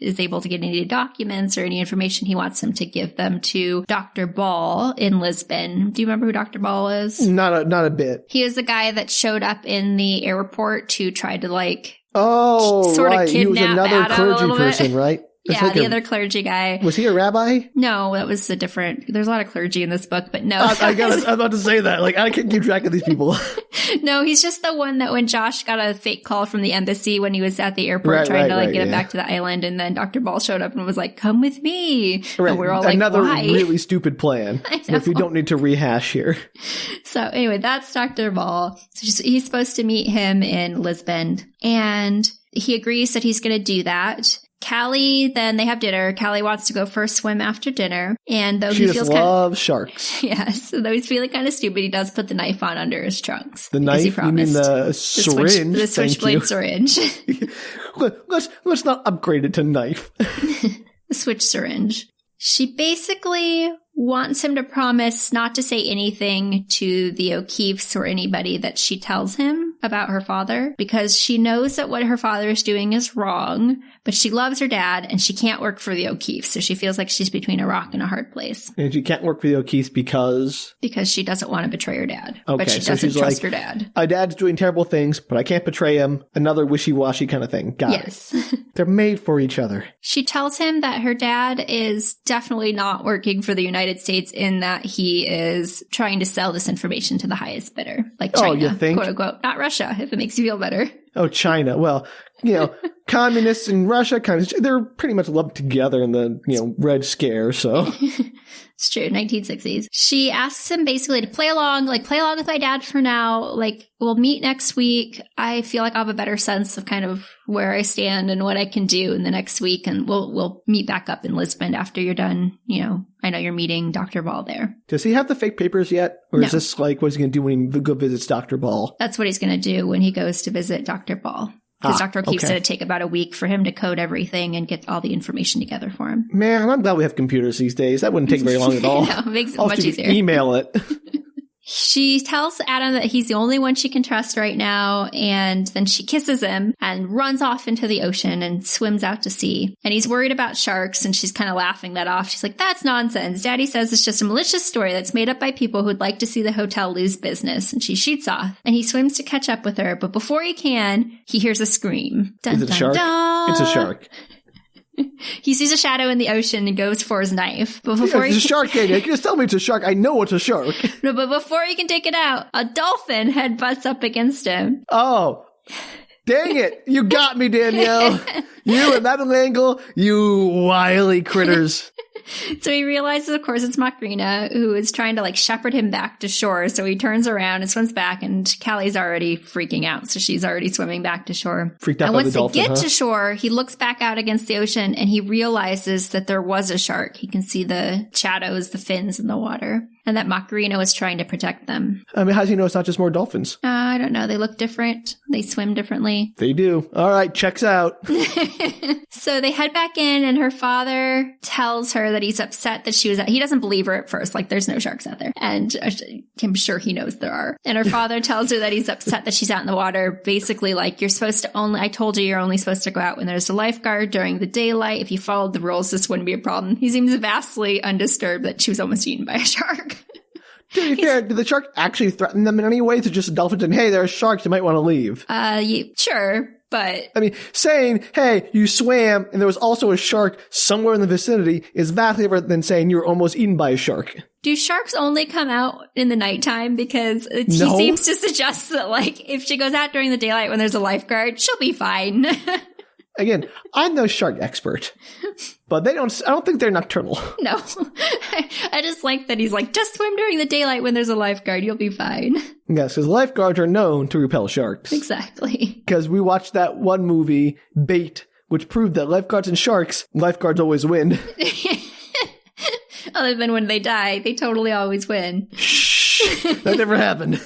is able to get any documents or any information, he wants him to give them to Dr. Ball in Lisbon. Do you remember who Dr. Ball is? Not a bit. He was the guy that showed up in the airport to try to sort of of he was kidnap another Adam a clergy little person, bit. right? It's Yeah, like the other clergy guy. Was he a rabbi? No, that was there's a lot of clergy in this book, but no. I'm about to say that. Like, I can't keep track of these people. No, he's just the one that when Josh got a fake call from the embassy when he was at the airport trying to get him back to the island, and then Dr. Ball showed up and was like, come with me. Right. And we're all another like, why? really stupid plan, which we don't need to rehash here. So anyway, that's Dr. Ball. So he's supposed to meet him in Lisbon, and he agrees that he's going to do that. Callie, then they have dinner. Callie wants to go for a swim after dinner. And though She he just feels loves sharks. Yes, though he's feeling kind of stupid, he does put the knife on under his trunks. The knife? You mean the syringe? The switchblade syringe. Let's not upgrade it to knife. The switch syringe. She basically wants him to promise not to say anything to the O'Keeffes or anybody that she tells him about her father, because she knows that what her father is doing is wrong, but she loves her dad and she can't work for the O'Keeffes, so she feels like she's between a rock and a hard place. And she can't work for the O'Keeffes because she doesn't want to betray her dad. Okay, but she so doesn't she's trust like, her dad. My dad's doing terrible things, but I can't betray him. Another wishy-washy kind of thing. Got Yes. it. They're made for each other. She tells him that her dad is definitely not working for the United States, in that he is trying to sell this information to the highest bidder, like China, you think? quote unquote, not Russia, if it makes you feel better. Oh, China. Well, communists and Russia, they're pretty much lumped together in the, Red Scare, so. It's true, 1960s. She asks him basically to play along with my dad for now. We'll meet next week. I feel like I'll have a better sense of kind of where I stand and what I can do in the next week. And we'll meet back up in Lisbon after you're done. I know you're meeting Dr. Ball there. Does he have the fake papers yet? Or is this what's he going to do when he visits Dr. Ball? That's what he's going to do when he goes to visit Dr. Ball. Because Dr. O'Keefe said it'd take about a week for him to code everything and get all the information together for him. Man, I'm glad we have computers these days. That wouldn't take very long at all. No, it makes it I'll much just easier. Email it. She tells Adam that he's the only one she can trust right now, and then she kisses him and runs off into the ocean and swims out to sea. And he's worried about sharks, and she's kind of laughing that off. She's like, that's nonsense. Daddy says it's just a malicious story that's made up by people who'd like to see the hotel lose business. And she shoots off, and he swims to catch up with her, but before he can, he hears a scream. Dun, Is it a dun, shark? dun. It's a shark. He sees a shadow in the ocean and goes for his knife. But before It's a shark, Danielle. You can just tell me it's a shark. I know it's a shark. No, but before he can take it out, a dolphin headbutts up against him. Oh, dang it. You got me, Danielle. You and Madeleine, you wily critters. So he realizes, of course, it's Macrina, who is trying to, shepherd him back to shore. So he turns around and swims back, and Callie's already freaking out. So she's already swimming back to shore. Freaked out and by the once dolphin, they get to shore, he looks back out against the ocean, and he realizes that there was a shark. He can see the shadows, the fins in the water, and that Macrina was trying to protect them. I mean, how do you know it's not just more dolphins? I don't know. They look different. They swim differently. They do. All right, checks out. So they head back in, and her father tells her that he's upset that she was he doesn't believe her at first. There's no sharks out there. And I'm sure he knows there are. And her father tells her that he's upset that she's out in the water. Basically, you're supposed to I told you you're only supposed to go out when there's a lifeguard during the daylight. If you followed the rules, this wouldn't be a problem. He seems vastly undisturbed that she was almost eaten by a shark. To be fair, did the shark actually threaten them in any way? To just a dolphin saying, hey, there's sharks, you might want to leave? Sure. But I mean, saying, hey, you swam and there was also a shark somewhere in the vicinity is vastly different than saying you were almost eaten by a shark. Do sharks only come out in the nighttime? Because he seems to suggest that, if she goes out during the daylight when there's a lifeguard, she'll be fine. Again, I'm no shark expert, but I don't think they're nocturnal. No. I just like that he's just swim during the daylight when there's a lifeguard. You'll be fine. Yes, because lifeguards are known to repel sharks. Exactly. Because we watched that one movie, Bait, which proved that lifeguards and sharks, lifeguards always win. Other than when they die, they totally always win. Shh, that never happened.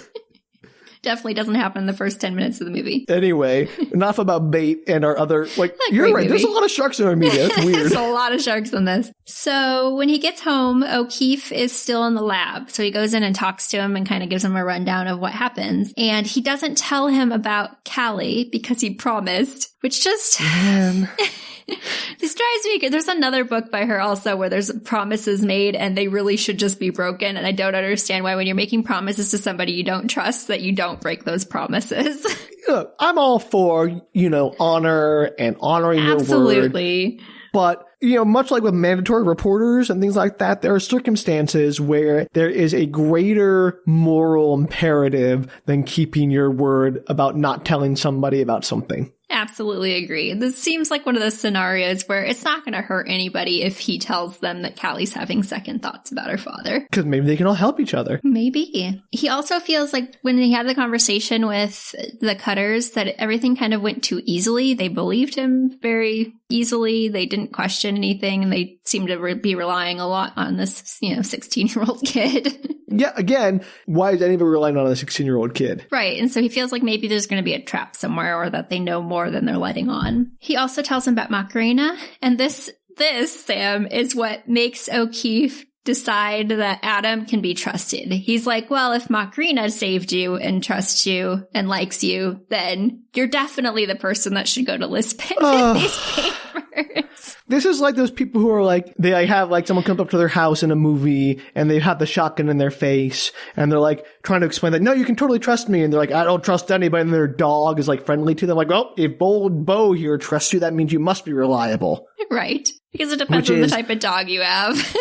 Definitely doesn't happen in the first 10 minutes of the movie. Anyway, enough about Bait and our other, you're right, movie. There's a lot of sharks in our media. It's weird. There's a lot of sharks in this. So when he gets home, O'Keefe is still in the lab. So he goes in and talks to him and kind of gives him a rundown of what happens. And he doesn't tell him about Callie because he promised, which just... Man... This drives me. There's another book by her also where there's promises made and they really should just be broken. And I don't understand why when you're making promises to somebody you don't trust that you don't break those promises. Look, I'm all for, honor and honoring your word. Absolutely. But, much like with mandatory reporters and things like that, there are circumstances where there is a greater moral imperative than keeping your word about not telling somebody about something. Absolutely agree. This seems like one of those scenarios where it's not going to hurt anybody if he tells them that Callie's having second thoughts about her father. Because maybe they can all help each other. Maybe. He also feels like when he had the conversation with the Cutters that everything kind of went too easily. They believed him very easily. They didn't question anything. And they seemed to be relying a lot on this, 16-year-old kid. Yeah, again, why is anybody relying on a 16-year-old kid? Right, and so he feels like maybe there's going to be a trap somewhere or that they know more than they're letting on. He also tells him about Macarena, and this, Sam, is what makes O'Keefe decide that Adam can be trusted. He's like, well, if Macarena saved you and trusts you and likes you, then you're definitely the person that should go to Lisbon with these papers. This is like those people who are they have someone comes up to their house in a movie and they have the shotgun in their face and they're trying to explain that, no, you can totally trust me. And they're I don't trust anybody. And their dog is friendly to them. Oh, if Bold Bo here trusts you, that means you must be reliable. Right. Because it depends on the type of dog you have.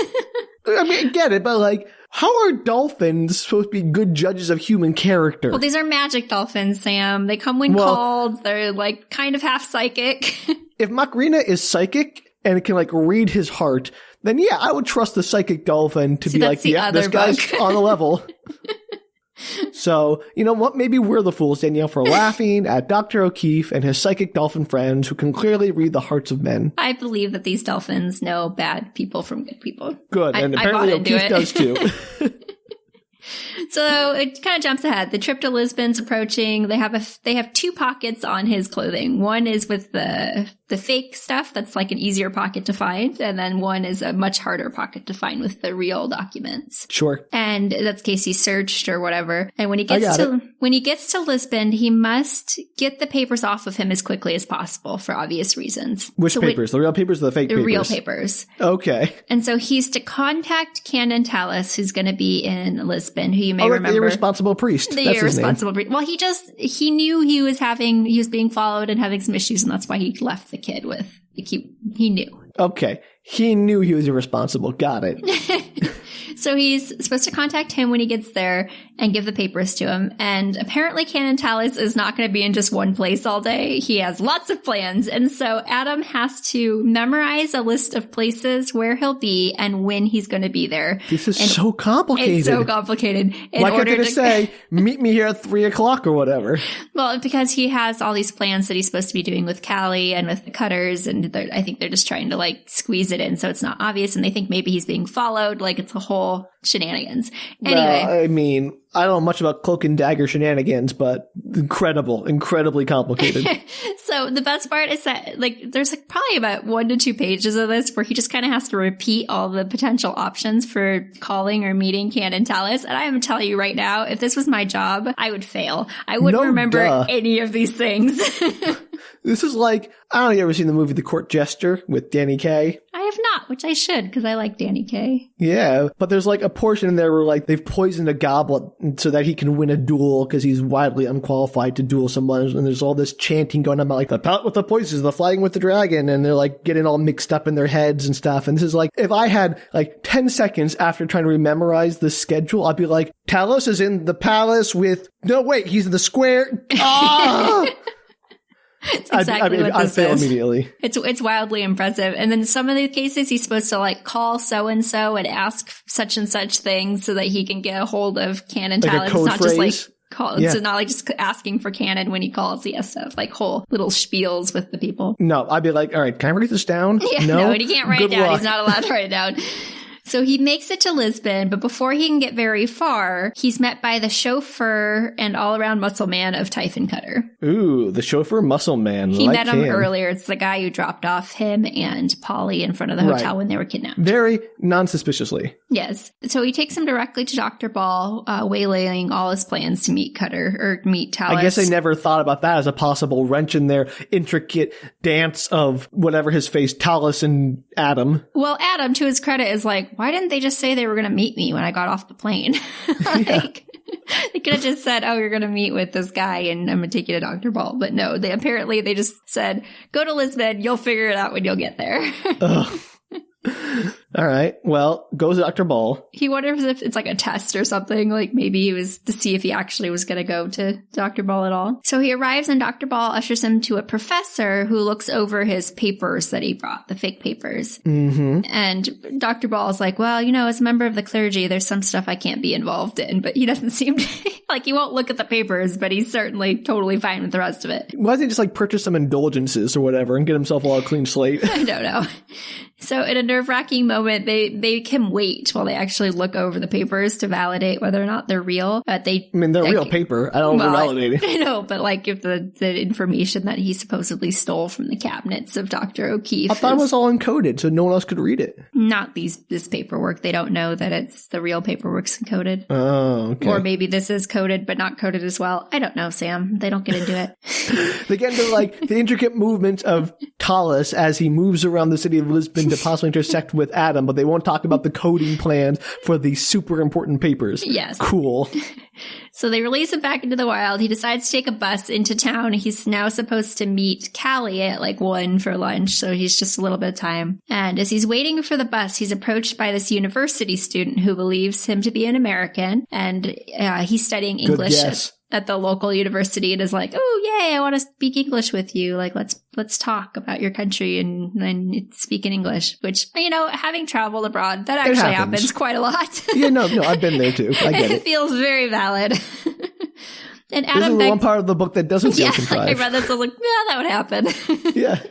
I mean, I get it, but how are dolphins supposed to be good judges of human character? Well, these are magic dolphins, Sam. They come when called. They're kind of half psychic. If Macarena is psychic and can read his heart, then yeah, I would trust the psychic dolphin to be yeah, this guy's on the level. So, you know what? Maybe we're the fools, Danielle, for laughing at Dr. O'Keefe and his psychic dolphin friends who can clearly read the hearts of men. I believe that these dolphins know bad people from good people. Good. And apparently O'Keefe does too. So it kind of jumps ahead. The trip to Lisbon's approaching. They have 2 pockets on his clothing. One is with the the fake stuff that's like an easier pocket to find, and then one is a much harder pocket to find with the real documents. Sure. And that's in case he's searched or whatever. And when he gets to Lisbon, he must get the papers off of him as quickly as possible for obvious reasons. Which papers? The real papers or the fake papers? The real papers. Okay. And so he's to contact Canon Tallis, who's going to be in Lisbon, who you may remember. The irresponsible priest. The irresponsible priest. Well, he knew he was being followed and having some issues, and that's why he left the kid with. He knew. Okay. He knew he was irresponsible. Got it. So he's supposed to contact him when he gets there and give the papers to him. And apparently Canon Tallis is not going to be in just one place all day. He has lots of plans. And so Adam has to memorize a list of places where he'll be and when he's going to be there. This is so complicated. It's so complicated. Why can't they just say, meet me here at 3:00 or whatever? Well, because he has all these plans that he's supposed to be doing with Callie and with the Cutters. And I think they're just trying to like squeeze it in so it's not obvious. And they think maybe he's being followed. Like it's a whole shenanigans. Anyway. I mean, I don't know much about cloak-and-dagger shenanigans, but incredibly complicated. So the best part is that like there's like probably about 1 to 2 pages of this where he just kind of has to repeat all the potential options for calling or meeting Canon Tallis. And I am telling you right now, if this was my job, I would fail. I wouldn't remember any of these things. This is like, I don't know, you ever seen the movie The Court Jester with Danny Kaye? I have not, which I should, because I like Danny Kaye. Yeah, but there's like a portion in there where like they've poisoned a goblet so that he can win a duel because he's wildly unqualified to duel someone. And there's all this chanting going on about like the pallet with the poisons, the flying with the dragon. And they're like getting all mixed up in their heads and stuff. And this is like, if I had like 10 seconds after trying to rememorize the schedule, I'd be like, Talos is in the palace with, no, wait, he's in the square. Ah! It's exactly what this I'd fail is. Immediately. It's wildly impressive. And then some of the cases, he's supposed to like call so-and-so and ask such and such things so that he can get a hold of Canon Tallis. It's not phrase. just like call. Yeah. It's not like just asking for Canon when he calls. He has to have like whole little spiels with the people. No, I'd be like, all right, can I write this down? Yeah, no, and he can't write it down. Luck. He's not allowed to write it down. So he makes it to Lisbon, but before he can get very far, he's met by the chauffeur and all-around muscle man of Typhon Cutter. Ooh, the chauffeur muscle man. He met him earlier. It's the guy who dropped off him and Polly in front of the hotel when they were kidnapped. Very non-suspiciously. Yes. So he takes him directly to Dr. Ball, waylaying all his plans to meet Cutter, or meet Tallis. I guess they never thought about that as a possible wrench in their intricate dance of whatever his face, Tallis and Adam. Well, Adam, to his credit, is like, why didn't they just say they were going to meet me when I got off the plane? They could have just said, oh, you're going to meet with this guy and I'm going to take you to Dr. Ball. But no, they just said, go to Lisbon. You'll figure it out when you'll get there. All right. Well, goes Dr. Ball. He wonders if it's like a test or something. Like maybe it was to see if he actually was going to go to Dr. Ball at all. So he arrives and Dr. Ball ushers him to a professor who looks over his papers that he brought, the fake papers. Mm-hmm. And Dr. Ball is like, well, as a member of the clergy, there's some stuff I can't be involved in. But he doesn't seem to, like, he won't look at the papers, but he's certainly totally fine with the rest of it. Why doesn't he just like purchase some indulgences or whatever and get himself all a clean slate? I don't know. So in a nerve-wracking moment, they make him wait while they actually look over the papers to validate whether or not they're real. They're real paper. I don't know if they're validating. I know, but like if the information that he supposedly stole from the cabinets of Dr. O'Keefe. I thought it was all encoded, so no one else could read it. Not this paperwork. They don't know that it's the real paperwork's encoded. Oh, okay. Or maybe this is coded, but not coded as well. I don't know, Sam. They don't get into it. They get into like the intricate movements of Tallis as he moves around the city of Lisbon to possibly intersect with Adam, but they won't talk about the coding plans for the super important papers. Yes. Cool. So they release him back into the wild. He decides to take a bus into town. He's now supposed to meet Callie at like 1 for lunch, so he's just a little bit of time. And as he's waiting for the bus, he's approached by this university student who believes him to be an American, and he's studying English at the local university and is like, oh, yay, I want to speak English with you. Like, let's talk about your country and speak in English, which, having traveled abroad, that actually happens quite a lot. Yeah, no, I've been there too. I get it. It feels very valid. And Adam this is the one part of the book that doesn't feel contrived. I read this, I was like, yeah, that would happen. Yeah.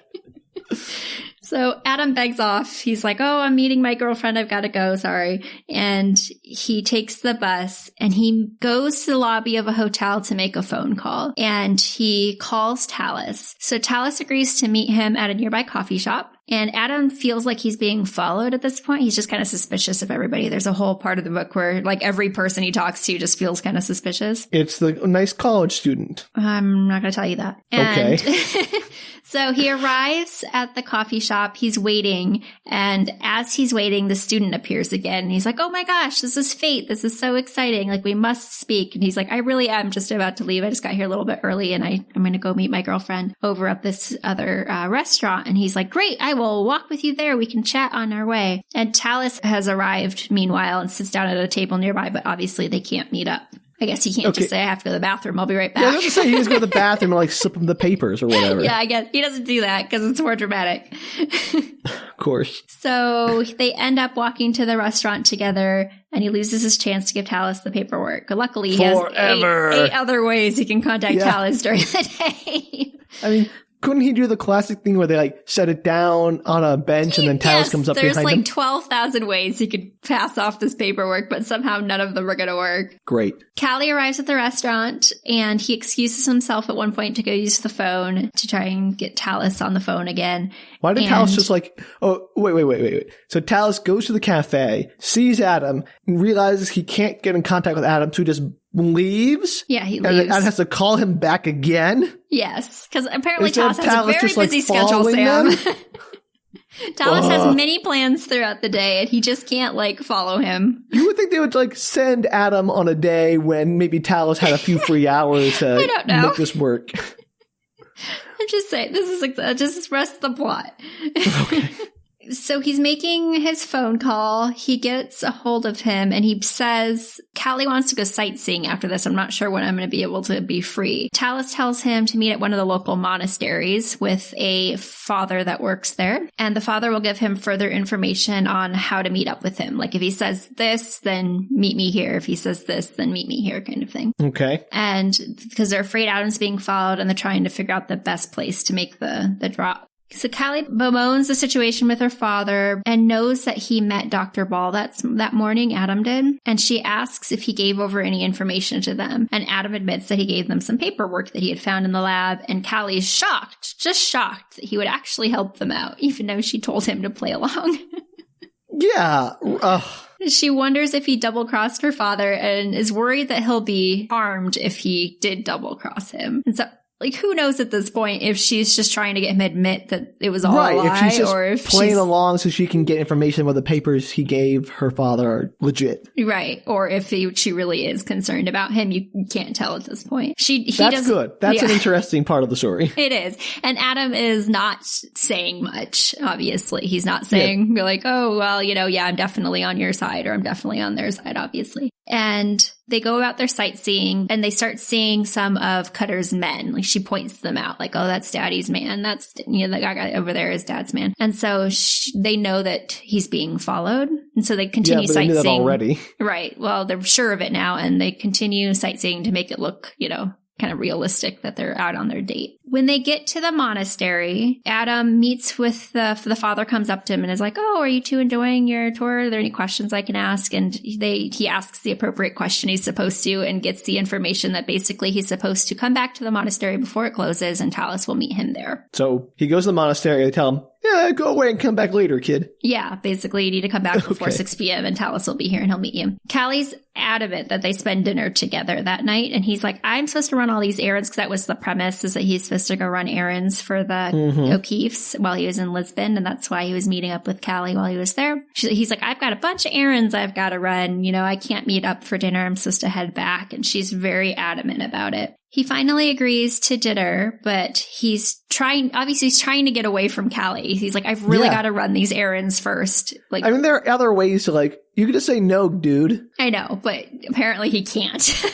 So Adam begs off. He's like, oh, I'm meeting my girlfriend. I've got to go. Sorry. And he takes the bus and he goes to the lobby of a hotel to make a phone call. And he calls Talus. So Talus agrees to meet him at a nearby coffee shop. And Adam feels like he's being followed at this point. He's just kind of suspicious of everybody. There's a whole part of the book where like every person he talks to just feels kind of suspicious. It's the nice college student. I'm not going to tell you that. Okay. So he arrives at the coffee shop. He's waiting. And as he's waiting, the student appears again. And he's like, oh my gosh, this is fate. This is so exciting. Like, we must speak. And he's like, I really am just about to leave. I just got here a little bit early and I'm going to go meet my girlfriend over at this other restaurant. And he's like, great, I will walk with you there. We can chat on our way. And Talus has arrived meanwhile and sits down at a table nearby, but obviously they can't meet up. I guess he can't just say, I have to go to the bathroom. I'll be right back. Yeah, I was going to say, he just go to the bathroom and like slip him the papers or whatever. Yeah, I guess he doesn't do that because it's more dramatic. Of course. So they end up walking to the restaurant together and he loses his chance to give Talus the paperwork. Luckily, he has eight other ways he can contact Talus during the day. I mean, couldn't he do the classic thing where they like set it down on a bench and then Talus comes up behind him? There's like 12,000 ways he could pass off this paperwork, but somehow none of them are going to work. Great. Callie arrives at the restaurant and he excuses himself at one point to go use the phone to try and get Talus on the phone again. Why did Talus just like, oh, wait. So Talus goes to the cafe, sees Adam, and realizes he can't get in contact with Adam, so he just leaves? Yeah, he leaves. And then Adam has to call him back again? Yes, because apparently Talus has a very busy schedule, Sam. Talus has many plans throughout the day, and he just can't, like, follow him. You would think they would, like, send Adam on a day when maybe Talus had a few free hours to make this work. I'm just saying, this is just rest the plot. Okay. So he's making his phone call. He gets a hold of him and he says, Callie wants to go sightseeing after this. I'm not sure when I'm going to be able to be free. Talus tells him to meet at one of the local monasteries with a father that works there. And the father will give him further information on how to meet up with him. Like if he says this, then meet me here. If he says this, then meet me here kind of thing. Okay. And because they're afraid Adam's being followed and they're trying to figure out the best place to make the drop. So Callie bemoans the situation with her father and knows that he met Dr. Ball that morning, Adam did. And she asks if he gave over any information to them. And Adam admits that he gave them some paperwork that he had found in the lab. And Callie's shocked, just shocked that he would actually help them out, even though she told him to play along. Yeah. She wonders if he double-crossed her father and is worried that he'll be harmed if he did double-cross him. And so like, who knows at this point if she's just trying to get him to admit that it was all a lie, if she's just or if playing along so she can get information whether the papers he gave her father are legit. Right. Or if she really is concerned about him. You can't tell at this point. That's good. That's an interesting part of the story. It is. And Adam is not saying much, obviously. He's not saying, like, oh, well, yeah, I'm definitely on your side or I'm definitely on their side, obviously. And they go about their sightseeing and they start seeing some of Cutter's men. Like she points them out like, oh, that's Daddy's man. That's, the guy over there is Dad's man. And so they know that he's being followed. And so they continue sightseeing. They knew that already. Right. Well, they're sure of it now. And they continue sightseeing to make it look, kind of realistic that they're out on their date. When they get to the monastery, Adam meets with the father, comes up to him and is like, oh, are you two enjoying your tour? Are there any questions I can ask? And he asks the appropriate question he's supposed to and gets the information that basically he's supposed to come back to the monastery before it closes and Talus will meet him there. So he goes to the monastery. They tell him, yeah, go away and come back later, kid. Yeah, basically you need to come back before 6 p.m. and Talus will be here and he'll meet you. Callie's adamant that they spend dinner together that night. And he's like, I'm supposed to run all these errands because that was the premise, is that he's supposed to go run errands for the O'Keeffes while he was in Lisbon. And that's why he was meeting up with Callie while he was there. He's like, I've got a bunch of errands I've got to run. I can't meet up for dinner. I'm supposed to head back. And she's very adamant about it. He finally agrees to dinner, but he's trying to get away from Callie. He's like, I've really got to run these errands first. Like, I mean, there are other ways to you could just say no, dude. I know, but apparently he can't.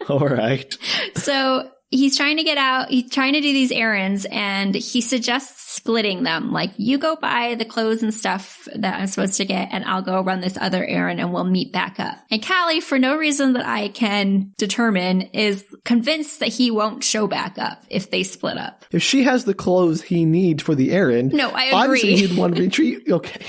All right. So he's trying to get out. He's trying to do these errands and he suggests splitting them. Like, you go buy the clothes and stuff that I'm supposed to get, and I'll go run this other errand and we'll meet back up. And Callie, for no reason that I can determine, is convinced that he won't show back up if they split up. If she has the clothes he needs for the errand, no, I agree. Obviously he'd want to retreat. Okay.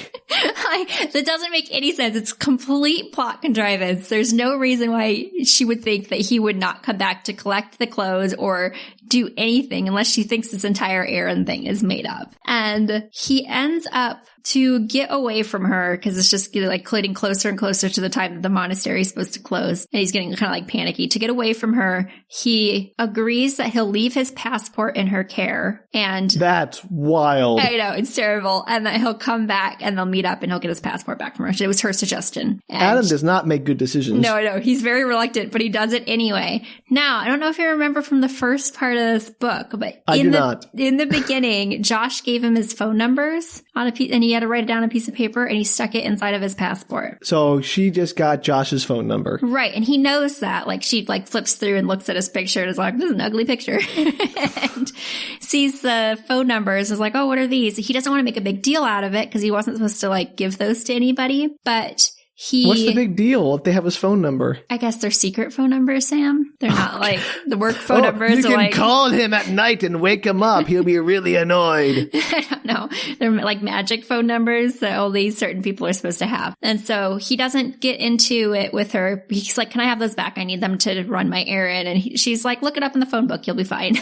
That doesn't make any sense. It's complete plot contrivance. There's no reason why she would think that he would not come back to collect the clothes or do anything unless she thinks this entire errand thing is made up. And he ends up to get away from her because it's just like getting closer and closer to the time that the monastery is supposed to close. And he's getting kind of like panicky. To get away from her, he agrees that he'll leave his passport in her care. And that's wild. I know, it's terrible. And that he'll come back and they'll meet up and he'll get his passport back from her. It was her suggestion. And Adam does not make good decisions. No. He's very reluctant, but he does it anyway. Now, I don't know if you remember from the first part of this book, but in the beginning, Josh gave him his phone numbers on a piece, and he had to write it down on a piece of paper, and he stuck it inside of his passport. So she just got Josh's phone number. Right, and he knows that. Like, she like flips through and looks at his picture and is like, this is an ugly picture. And sees the phone numbers, is like, oh, what are these? He doesn't want to make a big deal out of it because he wasn't supposed to like give those to anybody, but what's the big deal if they have his phone number? I guess they're secret phone numbers, Sam. They're not like the work phone numbers. You can call him at night and wake him up. He'll be really annoyed. I don't know. They're like magic phone numbers that only certain people are supposed to have. And so he doesn't get into it with her. He's like, can I have those back? I need them to run my errand. And she's like, look it up in the phone book. You'll be fine.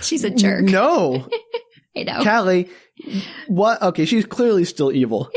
She's a jerk. No. I know. Callie, what? Okay, she's clearly still evil.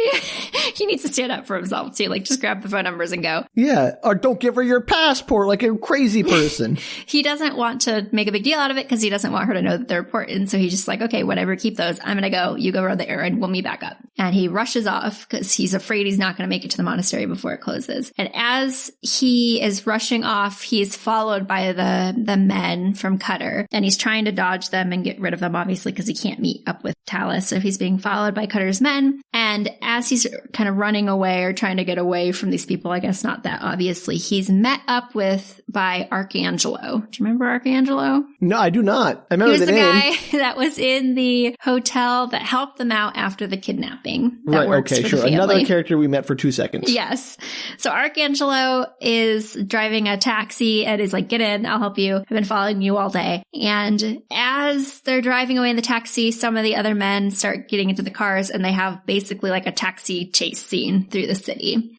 He needs to stand up for himself too. Like, just grab the phone numbers and go. Yeah, or don't give her your passport like a crazy person. He doesn't want to make a big deal out of it because he doesn't want her to know that they're important. So he's just like, okay, whatever, keep those. I'm going to go. You go run the errand. We'll meet back up. And he rushes off because he's afraid he's not going to make it to the monastery before it closes. And as he is rushing off, he's followed by the men from Cutter. And he's trying to dodge them and get rid of them, obviously, because he can't meet up with Talus. So he's being followed by Cutter's men. And as he's kind of running away or trying to get away from these people, I guess not that obviously, he's met up with by Archangelo. Do you remember Archangelo? No, I do not. I remember he was the name. Guy that was in the hotel that helped them out after the kidnapping. Right, okay, sure. Another character we met for 2 seconds. Yes. So Archangelo is driving a taxi and is like, get in, I'll help you. I've been following you all day. And as they're driving away in the taxi, some of the other men start getting into the cars and they have basically like a taxi chase scene through the city.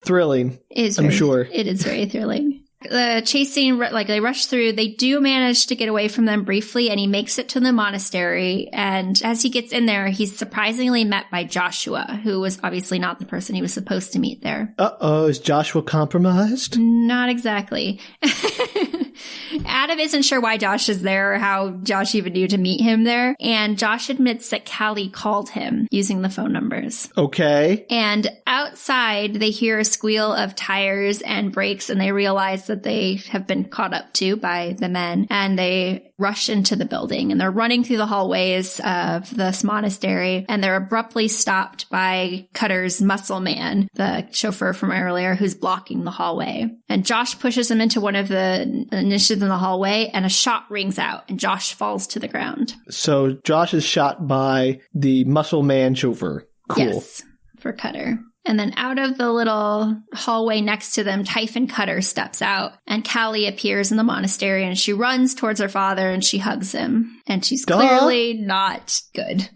Thrilling. I'm sure. It is very thrilling. The chase scene, like they rush through, they do manage to get away from them briefly, and he makes it to the monastery. And as he gets in there, he's surprisingly met by Joshua, who was obviously not the person he was supposed to meet there. Uh-oh, is Joshua compromised? Not exactly. Adam isn't sure why Josh is there or how Josh even knew to meet him there. And Josh admits that Callie called him using the phone numbers. Okay. And outside, they hear a squeal of tires and brakes, and they realize that they have been caught up to by the men. And they rush into the building, and they're running through the hallways of this monastery, and they're abruptly stopped by Cutter's muscle man, the chauffeur from earlier, who's blocking the hallway. And Josh pushes him into one of the niches in the hallway, and a shot rings out, and Josh falls to the ground. So Josh is shot by the muscle man chauffeur. Cool. Yes, for Cutter. And then out of the little hallway next to them, Typhon Cutter steps out, and Callie appears in the monastery, and she runs towards her father, and she hugs him. And she's clearly not good.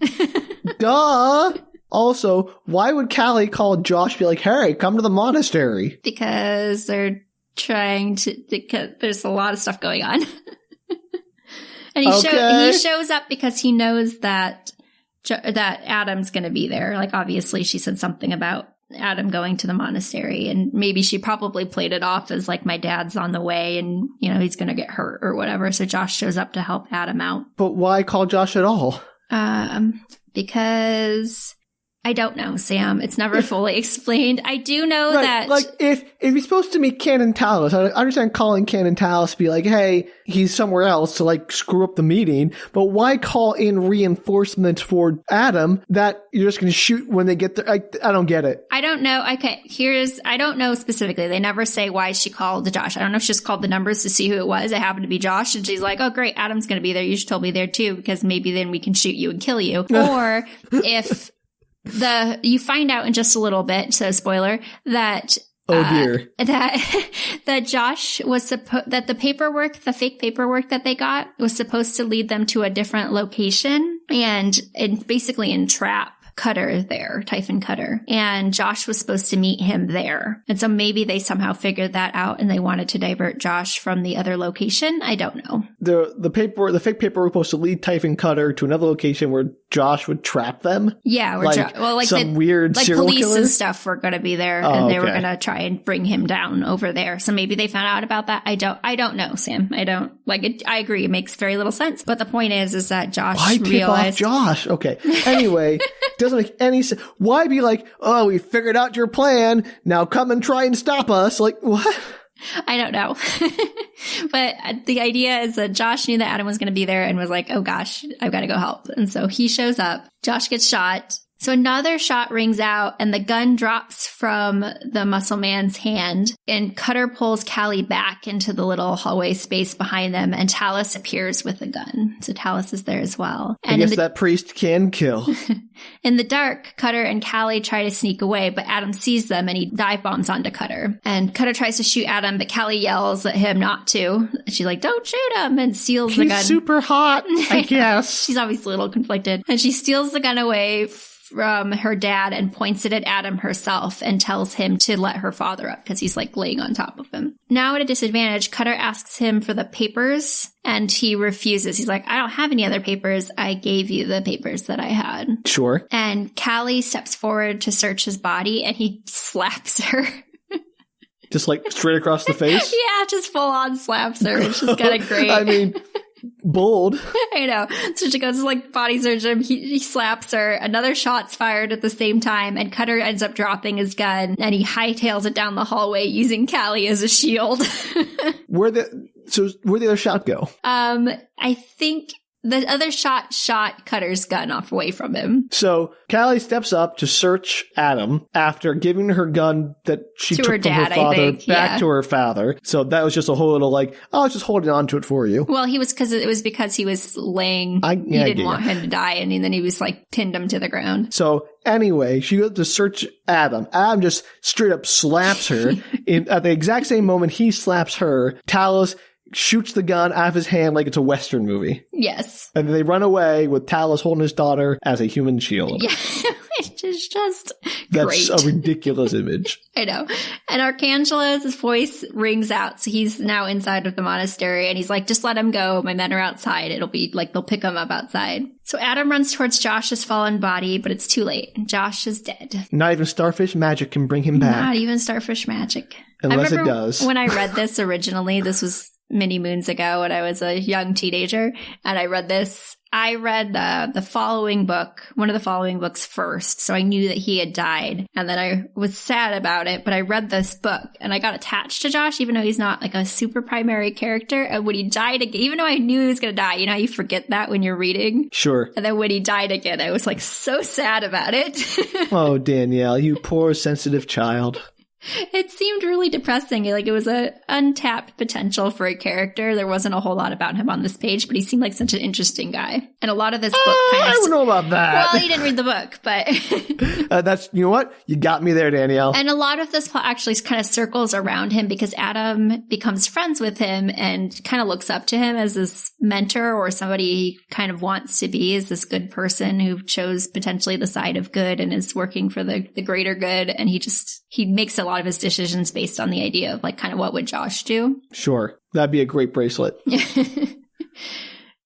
Duh! Also, why would Callie call Josh be like, hey, come to the monastery? Because they're trying to, because there's a lot of stuff going on. And he shows up because he knows that Adam's going to be there. Like, obviously, she said something about Adam going to the monastery, and maybe she probably played it off as like, my dad's on the way and, you know, he's going to get hurt or whatever. So Josh shows up to help Adam out. But why call Josh at all? Because I don't know, Sam. It's never fully explained. I do know that... Like, if he's supposed to meet Canon Talos, I understand calling Canon Talos to be like, hey, he's somewhere else to, like, screw up the meeting, but why call in reinforcements for Adam that you're just going to shoot when they get there? I don't get it. I don't know. Okay, I don't know specifically. They never say why she called Josh. I don't know if she just called the numbers to see who it was. It happened to be Josh, and she's like, oh, great, Adam's going to be there. You should totally be there, too, because maybe then we can shoot you and kill you. Or if... you find out in just a little bit, so spoiler, that that Josh was that the fake paperwork that they got was supposed to lead them to a different location and basically entrap Cutter there, Typhon Cutter. And Josh was supposed to meet him there. And so maybe they somehow figured that out and they wanted to divert Josh from the other location. I don't know. The fake paper was supposed to lead Typhon Cutter to another location where Josh would trap them. Yeah, weird serial police killer? And stuff were going to be there, and they were going to try and bring him down over there. So maybe they found out about that. I don't know, Sam. I don't like it. I agree, it makes very little sense. But the point is that Josh realized tip off Josh. Okay. Anyway, doesn't make any sense. Why be like, oh, we figured out your plan. Now come and try and stop us. Like what? I don't know. But the idea is that Josh knew that Adam was going to be there and was like, oh gosh, I've got to go help. And so he shows up. Josh gets shot. So another shot rings out and the gun drops from the muscle man's hand and Cutter pulls Callie back into the little hallway space behind them and Talos appears with a gun. So Talos is there as well. And I guess that priest can kill. In the dark, Cutter and Callie try to sneak away, but Adam sees them and he dive bombs onto Cutter. And Cutter tries to shoot Adam, but Callie yells at him not to. She's like, don't shoot him, and steals the gun. He's super hot, I guess. She's obviously a little conflicted. And she steals the gun away from her dad and points it at Adam herself and tells him to let her father up because he's like laying on top of him. Now at a disadvantage, Cutter asks him for the papers and he refuses. He's like, I don't have any other papers. I gave you the papers that I had. Sure. And Callie steps forward to search his body and he slaps her. Just like straight across the face? Yeah, just full on slaps her. It's just kind of great. I mean... bold. I know. So she goes to like body search him. He slaps her. Another shot's fired at the same time, and Cutter ends up dropping his gun, and he hightails it down the hallway using Callie as a shield. Where'd the other shot go? I think the other shot Cutter's gun off away from him. So Callie steps up to search Adam after giving her gun that she took from her father back to her father. So that was just a whole little like, oh, I was just holding on to it for you. Well, it was because he was laying. He didn't want him to die, and then he was like pinned him to the ground. So anyway, she goes to search Adam. Adam just straight up slaps her. At the exact same moment he slaps her, Talos shoots the gun out of his hand like it's a Western movie. Yes. And they run away with Talos holding his daughter as a human shield. Yeah, which is just That's great. A ridiculous image. I know. And Arcangela's voice rings out. So he's now inside of the monastery and he's like, just let him go. My men are outside. It'll be like they'll pick him up outside. So Adam runs towards Josh's fallen body, but it's too late. Josh is dead. Not even Starfish magic can bring him back. Not even Starfish magic. Unless it does. When I read this originally, this was many moons ago when I was a young teenager, and I read this. I read the following book, one of the following books first, so I knew that he had died, and then I was sad about it, but I read this book, and I got attached to Josh, even though he's not like a super primary character, and when he died again, even though I knew he was going to die, you know how you forget that when you're reading? Sure. And then when he died again, I was like so sad about it. Oh, Danielle, you poor sensitive child. It seemed really depressing. Like it was a untapped potential for a character. There wasn't a whole lot about him on this page, but he seemed like such an interesting guy. And a lot of this book kind of... I don't know about that. Well, you didn't read the book, but... that's, you know what? You got me there, Danielle. And a lot of this plot actually kind of circles around him because Adam becomes friends with him and kind of looks up to him as this mentor or somebody he kind of wants to be, as this good person who chose potentially the side of good and is working for the greater good. And he makes a lot of his decisions based on the idea of like kind of what would Josh do. Sure. That'd be a great bracelet.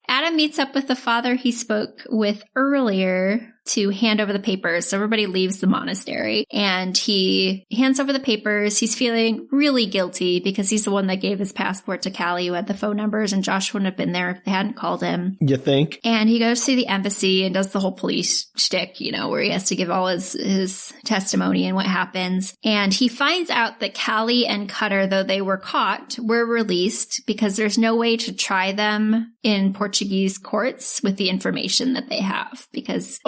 Adam meets up with the father he spoke with earlier to hand over the papers. So everybody leaves the monastery and he hands over the papers. He's feeling really guilty because he's the one that gave his passport to Callie, who had the phone numbers, and Josh wouldn't have been there if they hadn't called him. You think? And he goes to the embassy and does the whole police shtick, you know, where he has to give all his testimony and what happens. And he finds out that Callie and Cutter, though they were caught, were released because there's no way to try them in Portuguese courts with the information that they have, because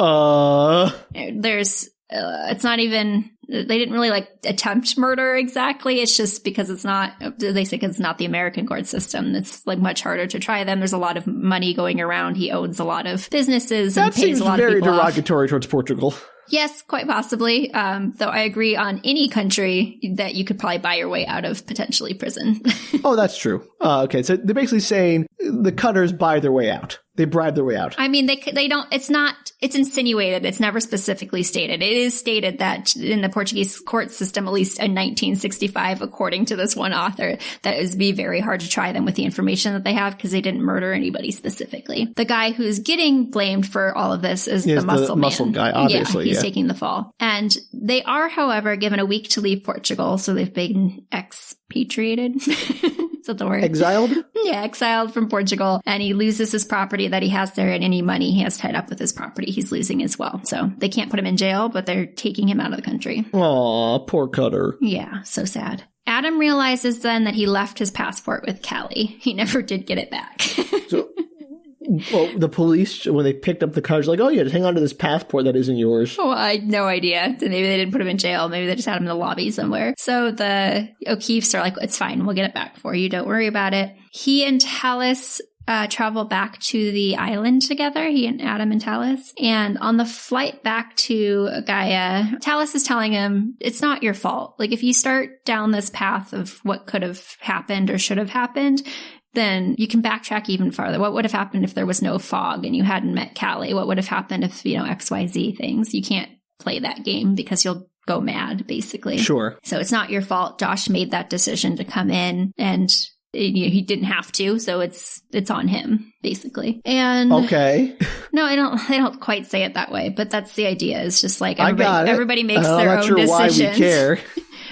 there's it's not even, they didn't really like attempt murder exactly. It's just because it's not, they say it's not the American court system. It's like much harder to try them. There's a lot of money going around. He owns a lot of businesses and pays a lot of people off. That seems very derogatory towards Portugal. Yes, quite possibly. Though I agree on any country that you could probably buy your way out of potentially prison. Oh, that's true. Okay, so they're basically saying the Cutters buy their way out. They bribe their way out. I mean, they don't, it's insinuated. It's never specifically stated. It is stated that in the Portuguese court system, at least in 1965, according to this one author, that it would be very hard to try them with the information that they have because they didn't murder anybody specifically. The guy who's getting blamed for all of this is the muscle man. Guy, obviously. Yeah, he's taking the fall. And they are, however, given a week to leave Portugal, so they've been expatriated. Is that the word? Exiled? Yeah, exiled from Portugal. And he loses his property that he has there, and any money he has tied up with his property he's losing as well. So they can't put him in jail, but they're taking him out of the country. Aw, poor Cutter. Yeah, so sad. Adam realizes then that he left his passport with Callie. He never did get it back. So, well, the police, when they picked up the car, like, oh yeah, just hang on to this passport that isn't yours. Well, I had no idea. Maybe they didn't put him in jail. Maybe they just had him in the lobby somewhere. So the O'Keefes are like, it's fine. We'll get it back for you. Don't worry about it. He and Tallis travel back to the island together, he and Adam and Tallis. And on the flight back to Gaia, Tallis is telling him, it's not your fault. Like, if you start down this path of what could have happened or should have happened, then you can backtrack even farther. What would have happened if there was no fog and you hadn't met Callie? What would have happened if, XYZ things? You can't play that game because you'll go mad, basically. Sure. So it's not your fault. Josh made that decision to come in, and he didn't have to, so it's on him, basically. And okay. No, I don't quite say it that way, but that's the idea. It's just like everybody makes their own decisions. I'm not sure why we care.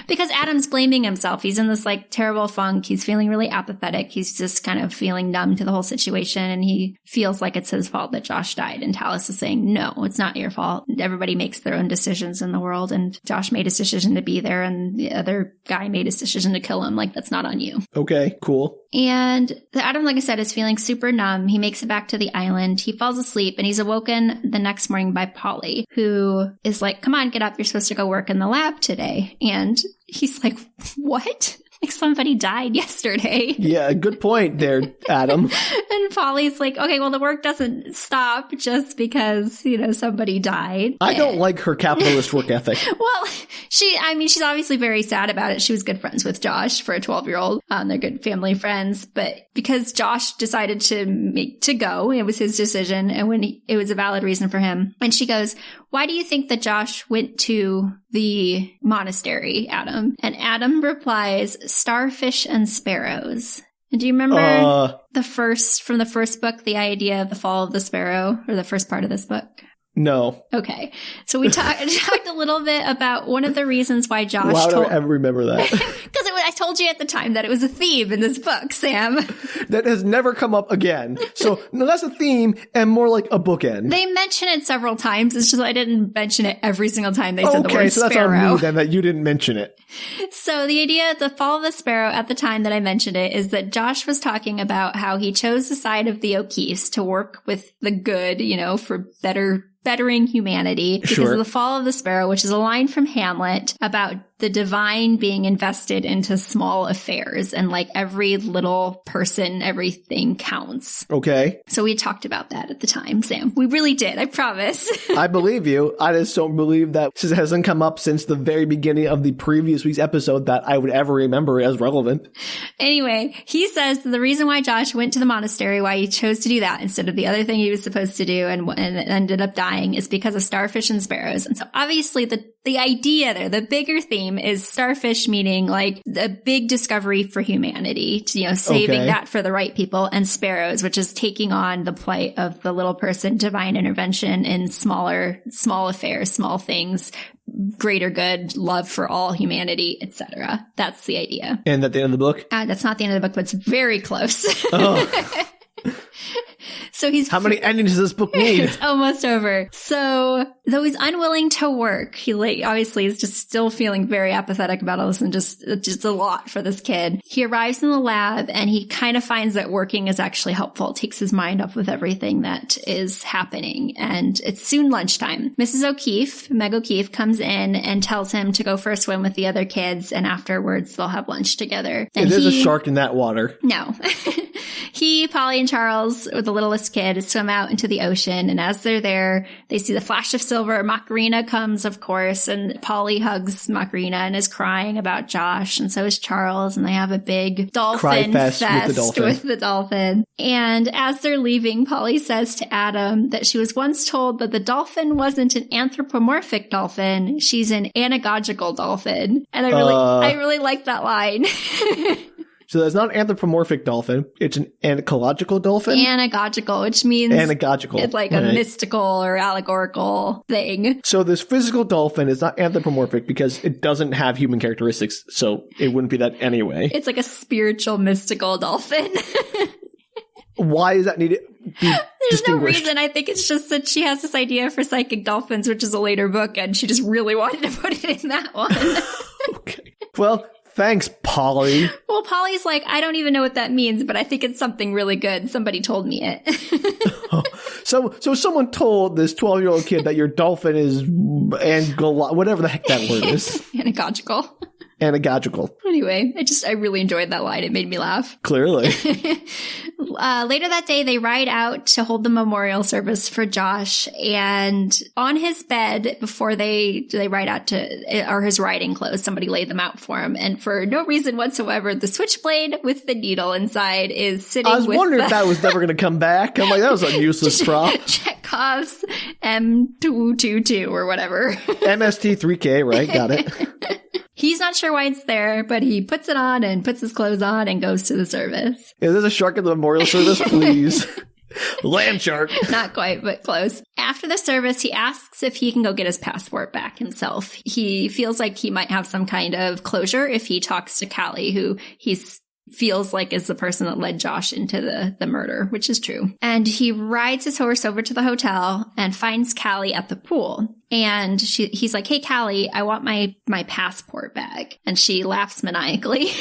Because Adam's blaming himself. He's in this terrible funk. He's feeling really apathetic. He's just kind of feeling numb to the whole situation. And he feels like it's his fault that Josh died. And Tallis is saying, no, it's not your fault. Everybody makes their own decisions in the world. And Josh made his decision to be there. And the other guy made his decision to kill him. Like, that's not on you. Okay, cool. And Adam, like I said, is feeling super numb. He makes it back to the island. He falls asleep, and he's awoken the next morning by Polly, who is like, come on, get up. You're supposed to go work in the lab today. And he's like, what? Like, somebody died yesterday. Yeah, good point there, Adam. And Polly's like, okay, well, the work doesn't stop just because, somebody died. I don't like her capitalist work ethic. Well, she's obviously very sad about it. She was good friends with Josh for a 12-year-old. They're good family friends. But because Josh decided to go, it was his decision. And when it was a valid reason for him. And she goes, why do you think that Josh went to the monastery, Adam? And Adam replies, starfish and sparrows. And do you remember from the first book, the idea of the fall of the sparrow, or the first part of this book? No. Okay. So we talked a little bit about one of the reasons why Josh Why do I ever remember that? Because I told you at the time that it was a theme in this book, Sam. That has never come up again. So no, that's a theme and more like a bookend. They mention it several times. It's just I didn't mention it every single time they said the word okay, so that's sparrow. on me then that you didn't mention it. So the idea of the fall of the sparrow at the time that I mentioned it is that Josh was talking about how he chose the side of the O'Keefes to work with the good, for bettering humanity because of the fall of the sparrow, which is a line from Hamlet about the divine being invested into small affairs, and like every little person, everything counts. Okay. So we talked about that at the time, Sam. We really did, I promise. I believe you. I just don't believe that this hasn't come up since the very beginning of the previous week's episode that I would ever remember as relevant. Anyway, he says that the reason why Josh went to the monastery, why he chose to do that instead of the other thing he was supposed to do and ended up dying, is because of starfish and sparrows. And so obviously the idea there, the bigger theme name is Starfish, meaning like the big discovery for humanity, saving that for the right people, and Sparrows, which is taking on the plight of the little person, divine intervention in small affairs, small things, greater good, love for all humanity, etc. That's the idea. And at the end of the book? That's not the end of the book, but it's very close. Oh. So how many endings does this book need? It's almost over. So though he's unwilling to work, he obviously is just still feeling very apathetic about all this, and just a lot for this kid. He arrives in the lab and he kind of finds that working is actually helpful. It takes his mind off with everything that is happening. And it's soon lunchtime. Mrs. Meg O'Keefe, comes in and tells him to go for a swim with the other kids, and afterwards they'll have lunch together. And there's a shark in that water. No. He, Polly, and Charles, with the littlest kid, swim out into the ocean. And as they're there, they see the flash of silver. Macarena comes, of course, and Polly hugs Macarena and is crying about Josh. And so is Charles. And they have a big dolphin fest with the dolphin. And as they're leaving, Polly says to Adam that she was once told that the dolphin wasn't an anthropomorphic dolphin. She's an anagogical dolphin. And I really like that line. So it's not an anthropomorphic dolphin. It's an anagogical dolphin? Anagogical, which means it's like a mystical or allegorical thing. So this physical dolphin is not anthropomorphic because it doesn't have human characteristics, so it wouldn't be that anyway. It's like a spiritual, mystical dolphin. Why does that need to be There's no reason. I think it's just that she has this idea for psychic dolphins, which is a later book, and she just really wanted to put it in that one. Okay. Well, thanks, Polly. Well, Polly's like, I don't even know what that means, but I think it's something really good. Somebody told me it. So someone told this 12-year-old kid that your dolphin is whatever the heck that word is. Anagogical. Anagogical. Anyway, I really enjoyed that line. It made me laugh. Clearly. Later that day, they ride out to hold the memorial service for Josh, and on his bed, before they ride out to, or his riding clothes, somebody laid them out for him, and for no reason whatsoever, the switchblade with the needle inside is sitting. I was wondering if that was never going to come back. I'm like, that was a useless prop. Chekhov's M222 or whatever. MST3K, right? Got it. He's not sure why it's there, but he puts it on and puts his clothes on and goes to the service. Is there a shark in the memorial service, please? Land shark. Not quite, but close. After the service, he asks if he can go get his passport back himself. He feels like he might have some kind of closure if he talks to Callie, who feels like is the person that led Josh into the murder, which is true. And he rides his horse over to the hotel and finds Callie at the pool. And he's like, hey, Callie, I want my passport back. And she laughs maniacally.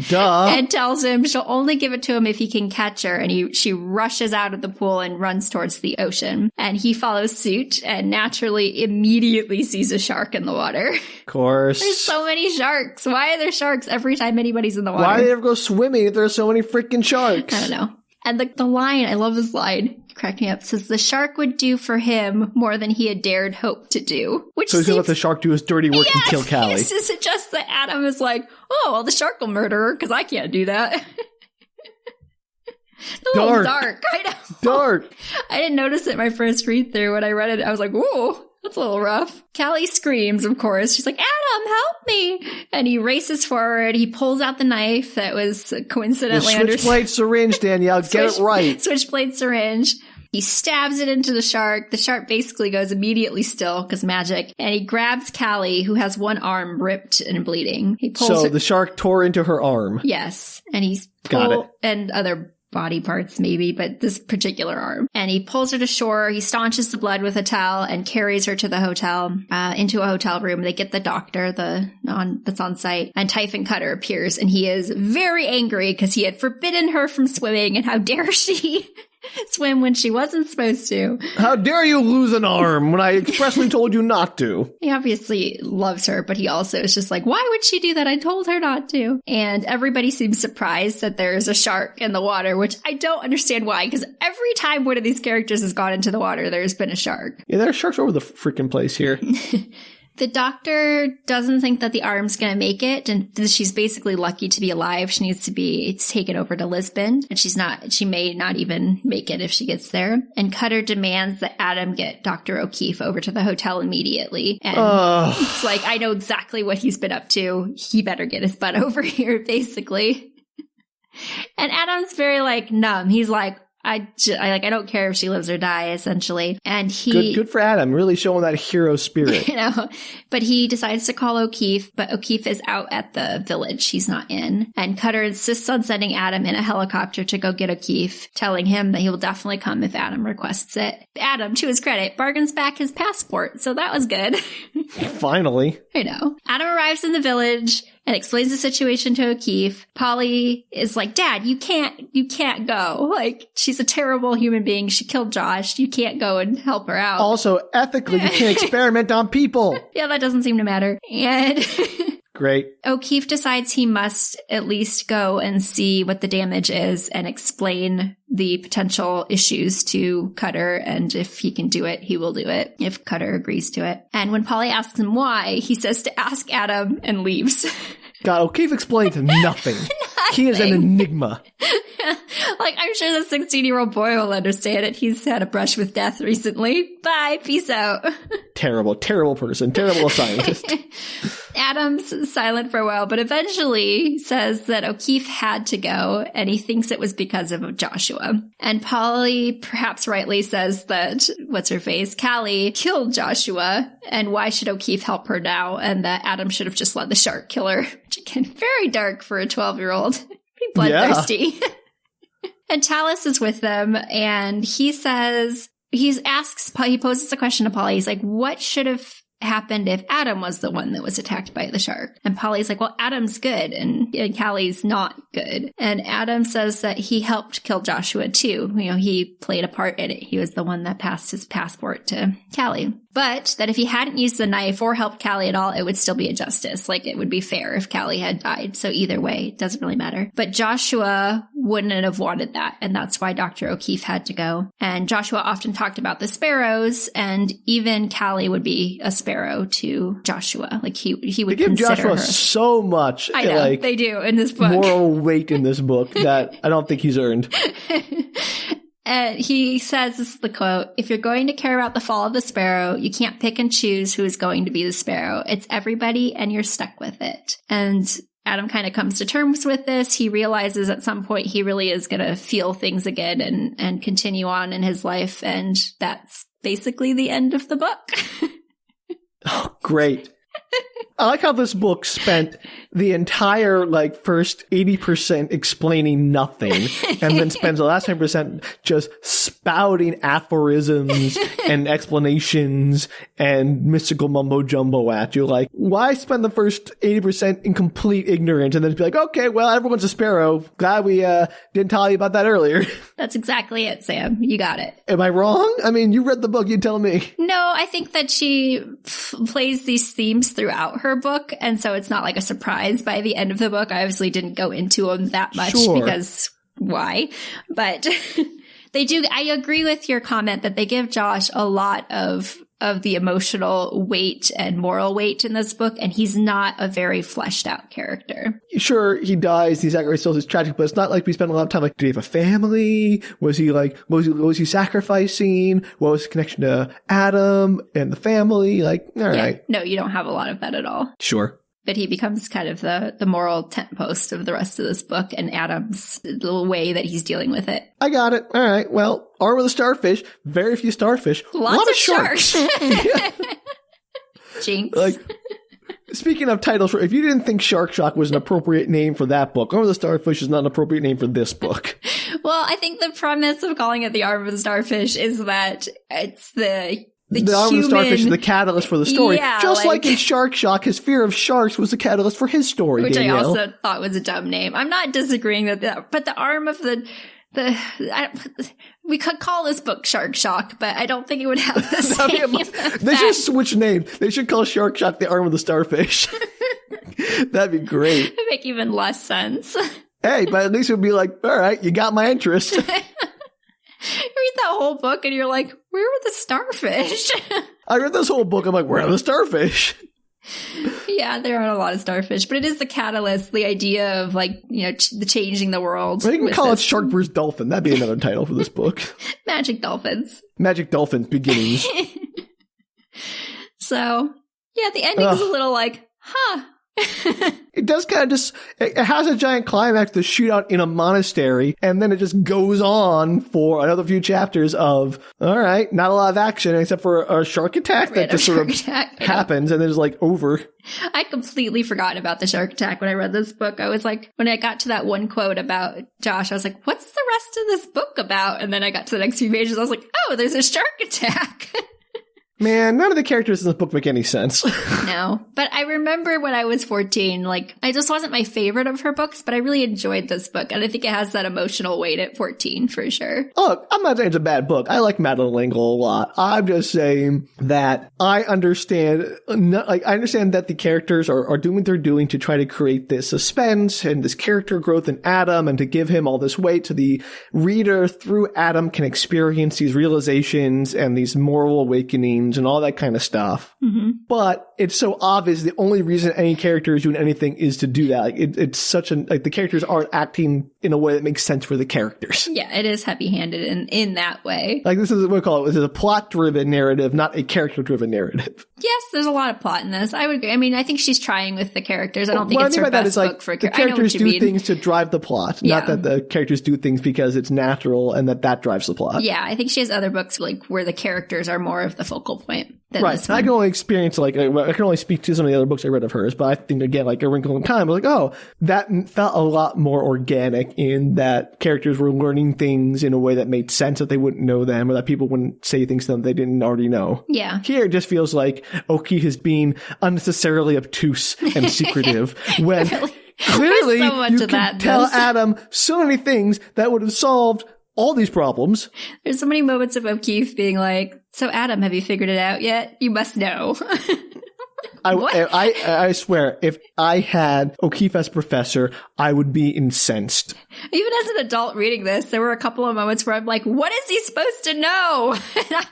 Duh. And tells him she'll only give it to him if he can catch her. And she rushes out of the pool and runs towards the ocean. And he follows suit and naturally immediately sees a shark in the water. Of course. There's so many sharks. Why are there sharks every time anybody's in the water? Why do they ever go swimming if there are so many freaking sharks? I don't know. And the line, I love this line. Cracked me up. Says the shark would do for him more than he had dared hope to do. So he's going to let the shark do his dirty work and kill Callie. Yes, it suggests that Adam is like, oh, well, the shark will murder her because I can't do that. A little dark. I know. Dark. I didn't notice it my first read through. When I read it, I was like, whoa. That's a little rough. Callie screams, of course. She's like, Adam, help me. And he races forward. He pulls out the knife that was coincidentally under... The switchblade syringe, Danielle. Get it right. Switchblade syringe. He stabs it into the shark. The shark basically goes immediately still because magic. And he grabs Callie, who has one arm ripped and bleeding. He pulls her... the shark tore into her arm. Yes. And he's... Got it. And other... body parts maybe, but this particular arm. And he pulls her to shore. He staunches the blood with a towel and carries her to the hotel, into a hotel room. They get the doctor that's on site, and Typhon Cutter appears, and he is very angry because he had forbidden her from swimming, and how dare she swim when she wasn't supposed to. How dare you lose an arm when I expressly told you not to? He obviously loves her, but he also is just like, why would she do that? I told her not to. And everybody seems surprised that there's a shark in the water, which I don't understand why, because every time one of these characters has gone into the water, there's been a shark. Yeah, there are sharks all over the freaking place here. The doctor doesn't think that the arm's going to make it, and she's basically lucky to be alive. She needs to be taken over to Lisbon, and she may not even make it if she gets there. And Cutter demands that Adam get Dr. O'Keefe over to the hotel immediately. And it's like, I know exactly what he's been up to. He better get his butt over here, basically. And Adam's very, like, numb. He's like, I don't care if she lives or dies, essentially. And good for Adam, really showing that hero spirit. But he decides to call O'Keefe, but O'Keefe is out at the village. He's not in. And Cutter insists on sending Adam in a helicopter to go get O'Keefe, telling him that he will definitely come if Adam requests it. Adam, to his credit, bargains back his passport, so that was good. Finally. I know. Adam arrives in the village and explains the situation to O'Keefe. Polly is like, Dad, you can't go. Like, she's a terrible human being. She killed Josh. You can't go and help her out. Also, ethically, you can't experiment on people. Yeah, that doesn't seem to matter. And great. O'Keefe decides he must at least go and see what the damage is and explain the potential issues to Cutter, and if he can do it, he will do it, if Cutter agrees to it. And when Polly asks him why, he says to ask Adam and leaves. God, O'Keefe explains nothing. He is an enigma. Like, I'm sure the 16-year-old boy will understand it. He's had a brush with death recently. Bye, peace out. Terrible person, terrible scientist. Adam's silent for a while, but eventually says that O'Keefe had to go, and he thinks it was because of Joshua. And Polly, perhaps rightly, says that, what's-her-face, Callie, killed Joshua, and why should O'Keefe help her now, and that Adam should have just let the shark kill her. Which, again, very dark for a 12-year-old. Pretty bloodthirsty. Yeah. And Tallis is with them, and he poses a question to Polly. He's like, what should have happened if Adam was the one that was attacked by the shark? And Polly's like, well, Adam's good, and Callie's not good. And Adam says that he helped kill Joshua too. He played a part in it. He was the one that passed his passport to Callie. But that if he hadn't used the knife or helped Callie at all, it would still be a justice. Like, it would be fair if Callie had died. So either way, it doesn't really matter. But Joshua wouldn't have wanted that. And that's why Dr. O'Keefe had to go. And Joshua often talked about the sparrows, and even Callie would be a sparrow to Joshua. Like, he would give consider Joshua her. So much. I know, they do in this book. Moral weight in this book that I don't think he's earned. And he says, this is the quote, if you're going to care about the fall of the sparrow, you can't pick and choose who is going to be the sparrow. It's everybody, and you're stuck with it. And Adam kind of comes to terms with this. He realizes at some point he really is going to feel things again and continue on in his life. And that's basically the end of the book. Oh, great. I like how this book spent the entire, first 80% explaining nothing, and then spends the last 10% just spouting aphorisms and explanations and mystical mumbo-jumbo at you. Like, why spend the first 80% in complete ignorance and then be like, okay, well, everyone's a sparrow. Glad we didn't tell you about that earlier. That's exactly it, Sam. You got it. Am I wrong? I mean, you read the book. You tell me. No, I think that she plays these themes throughout her book, and so it's not like a surprise by the end of the book. I obviously didn't go into them that much because why? But they do. I agree with your comment that they give Josh a lot of the emotional weight and moral weight in this book, and he's not a very fleshed out character. Sure, he dies, he sacrifices, it's tragic, but it's not like we spend a lot of time like, did he have a family? Was he was he sacrificing? What was his connection to Adam and the family? Like, all right. No, you don't have a lot of that at all. Sure. But he becomes kind of the moral tent post of the rest of this book, and Adam's little way that he's dealing with it. I got it. All right. Well, arm of the starfish, very few starfish. Lots of sharks. Jinx. Speaking of titles, if you didn't think Shark Shock was an appropriate name for that book, Arm of the Starfish is not an appropriate name for this book. Well, I think the premise of calling it the Arm of the Starfish is that it's the arm of the starfish is the catalyst for the story. Yeah, just like in Shark Shock, his fear of sharks was the catalyst for his story, which Danielle. I also thought was a dumb name. I'm not disagreeing that, but the arm of we could call this book Shark Shock, but I don't think it would have the same They should switch names. They should call Shark Shock the Arm of the Starfish. That'd be great. It'd make even less sense. Hey, but at least it would be like, all right, you got my interest. You read that whole book and you're like, where were the starfish? I read this whole book. I'm like, where are the starfish? Yeah, there are a lot of starfish, but it is the catalyst, the idea of like, the changing the world. Well, you can call it Shark vs. Dolphin. That'd be another title for this book. Magic dolphins. Magic Dolphins Beginnings. So, yeah, the ending is a little like, huh. It does kind of just, it has a giant climax, the shootout in a monastery, and then it just goes on for another few chapters of, all right, not a lot of action except for a shark attack that just sort of happens and then it's like over. I completely forgot about the shark attack when I read this book. I was like, when I got to that one quote about Josh, I was like, what's the rest of this book about? And then I got to the next few pages, I was like, oh, there's a shark attack. Man, none of the characters in this book make any sense. No. But I remember when I was 14, like, I just wasn't my favorite of her books, but I really enjoyed this book. And I think it has that emotional weight at 14 for sure. Look, I'm not saying it's a bad book. I like Madeleine a lot. I'm just saying that I understand that the characters are doing what they're doing to try to create this suspense and this character growth in Adam and to give him all this weight so the reader through Adam can experience these realizations and these moral awakenings and all that kind of stuff. Mm-hmm. But it's so obvious the only reason any character is doing anything is to do that. Like it's such the characters aren't acting in a way that makes sense for the characters. Yeah, it is heavy-handed in that way. Like this is what we call it. This is a plot-driven narrative, not a character-driven narrative. Yes, there's a lot of plot in this. I would agree. I mean, I think she's trying with the characters. I don't think it's her best book for the characters do things to drive the plot, not that the characters do things because it's natural and that drives the plot. Yeah, I think she has other books like where the characters are more of the focal point. Right. I can only experience I can only speak to some of the other books I read of hers, but I think again, like A Wrinkle in Time, I was like, oh, that felt a lot more organic in that characters were learning things in a way that made sense that they wouldn't know them or that people wouldn't say things to them they didn't already know. Yeah. Here it just feels like O'Keefe is being unnecessarily obtuse and secretive when Really? clearly so much you of can that tell Adam so many things that would have solved all these problems. There's so many moments of O'Keefe being like, so Adam, have you figured it out yet? You must know. I swear, if I had O'Keefe as professor, I would be incensed. Even as an adult reading this, there were a couple of moments where I'm like, what is he supposed to know?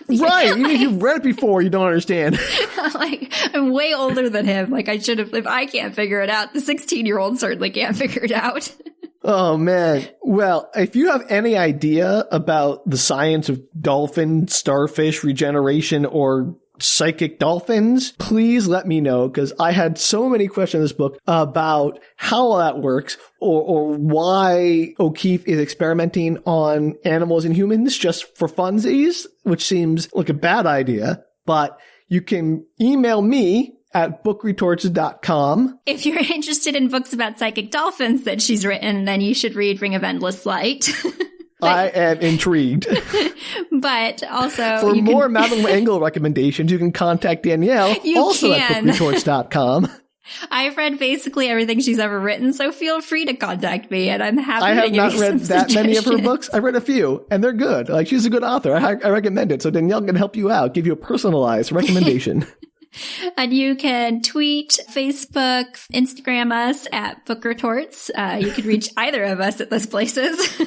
Right. Even if you've read it before, you don't understand. I'm way older than him. Like, I should have, if I can't figure it out, the 16-year-old certainly can't figure it out. Oh, man. Well, if you have any idea about the science of dolphin, starfish, regeneration, or psychic dolphins, please let me know, because I had so many questions in this book about how that works or why O'Keefe is experimenting on animals and humans just for funsies, which seems like a bad idea. But you can email me at bookretorts.com. If you're interested in books about psychic dolphins that she's written, then you should read Ring of Endless Light. I am intrigued. But also, for more Madeleine Engel recommendations, you can contact Danielle, at bookretorts.com. I've read basically everything she's ever written, so feel free to contact me, and I'm happy I to have give not you read some that many of her suggestions. books. I read a few, and they're good. Like, she's a good author. I recommend it. So Danielle can help you out, give you a personalized recommendation. And you can tweet, Facebook, Instagram us at Book Retorts. You could reach either of us at those places.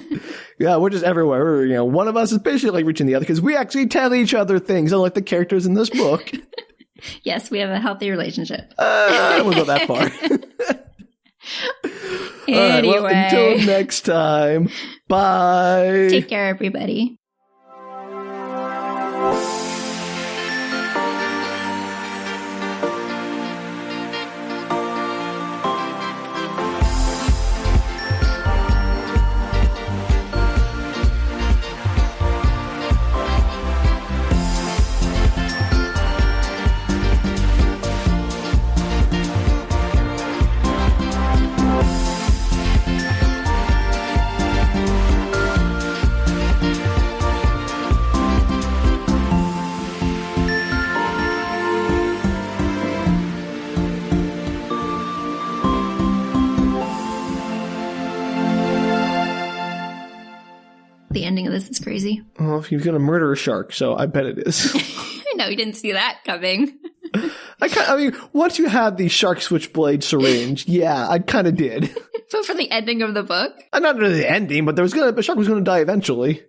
Yeah, we're just everywhere. One of us is basically like reaching the other because we actually tell each other things, unlike the characters in this book. Yes, we have a healthy relationship. I won't go that far. Anyway. All right, well, until next time, bye. Take care, everybody. The ending of this is crazy. Oh, he's going to murder a shark, so I bet it is. I know, you didn't see that coming. I mean, once you had the shark switchblade syringe, yeah, I kind of did. But for the ending of the book? Not really the ending, but the shark was going to die eventually.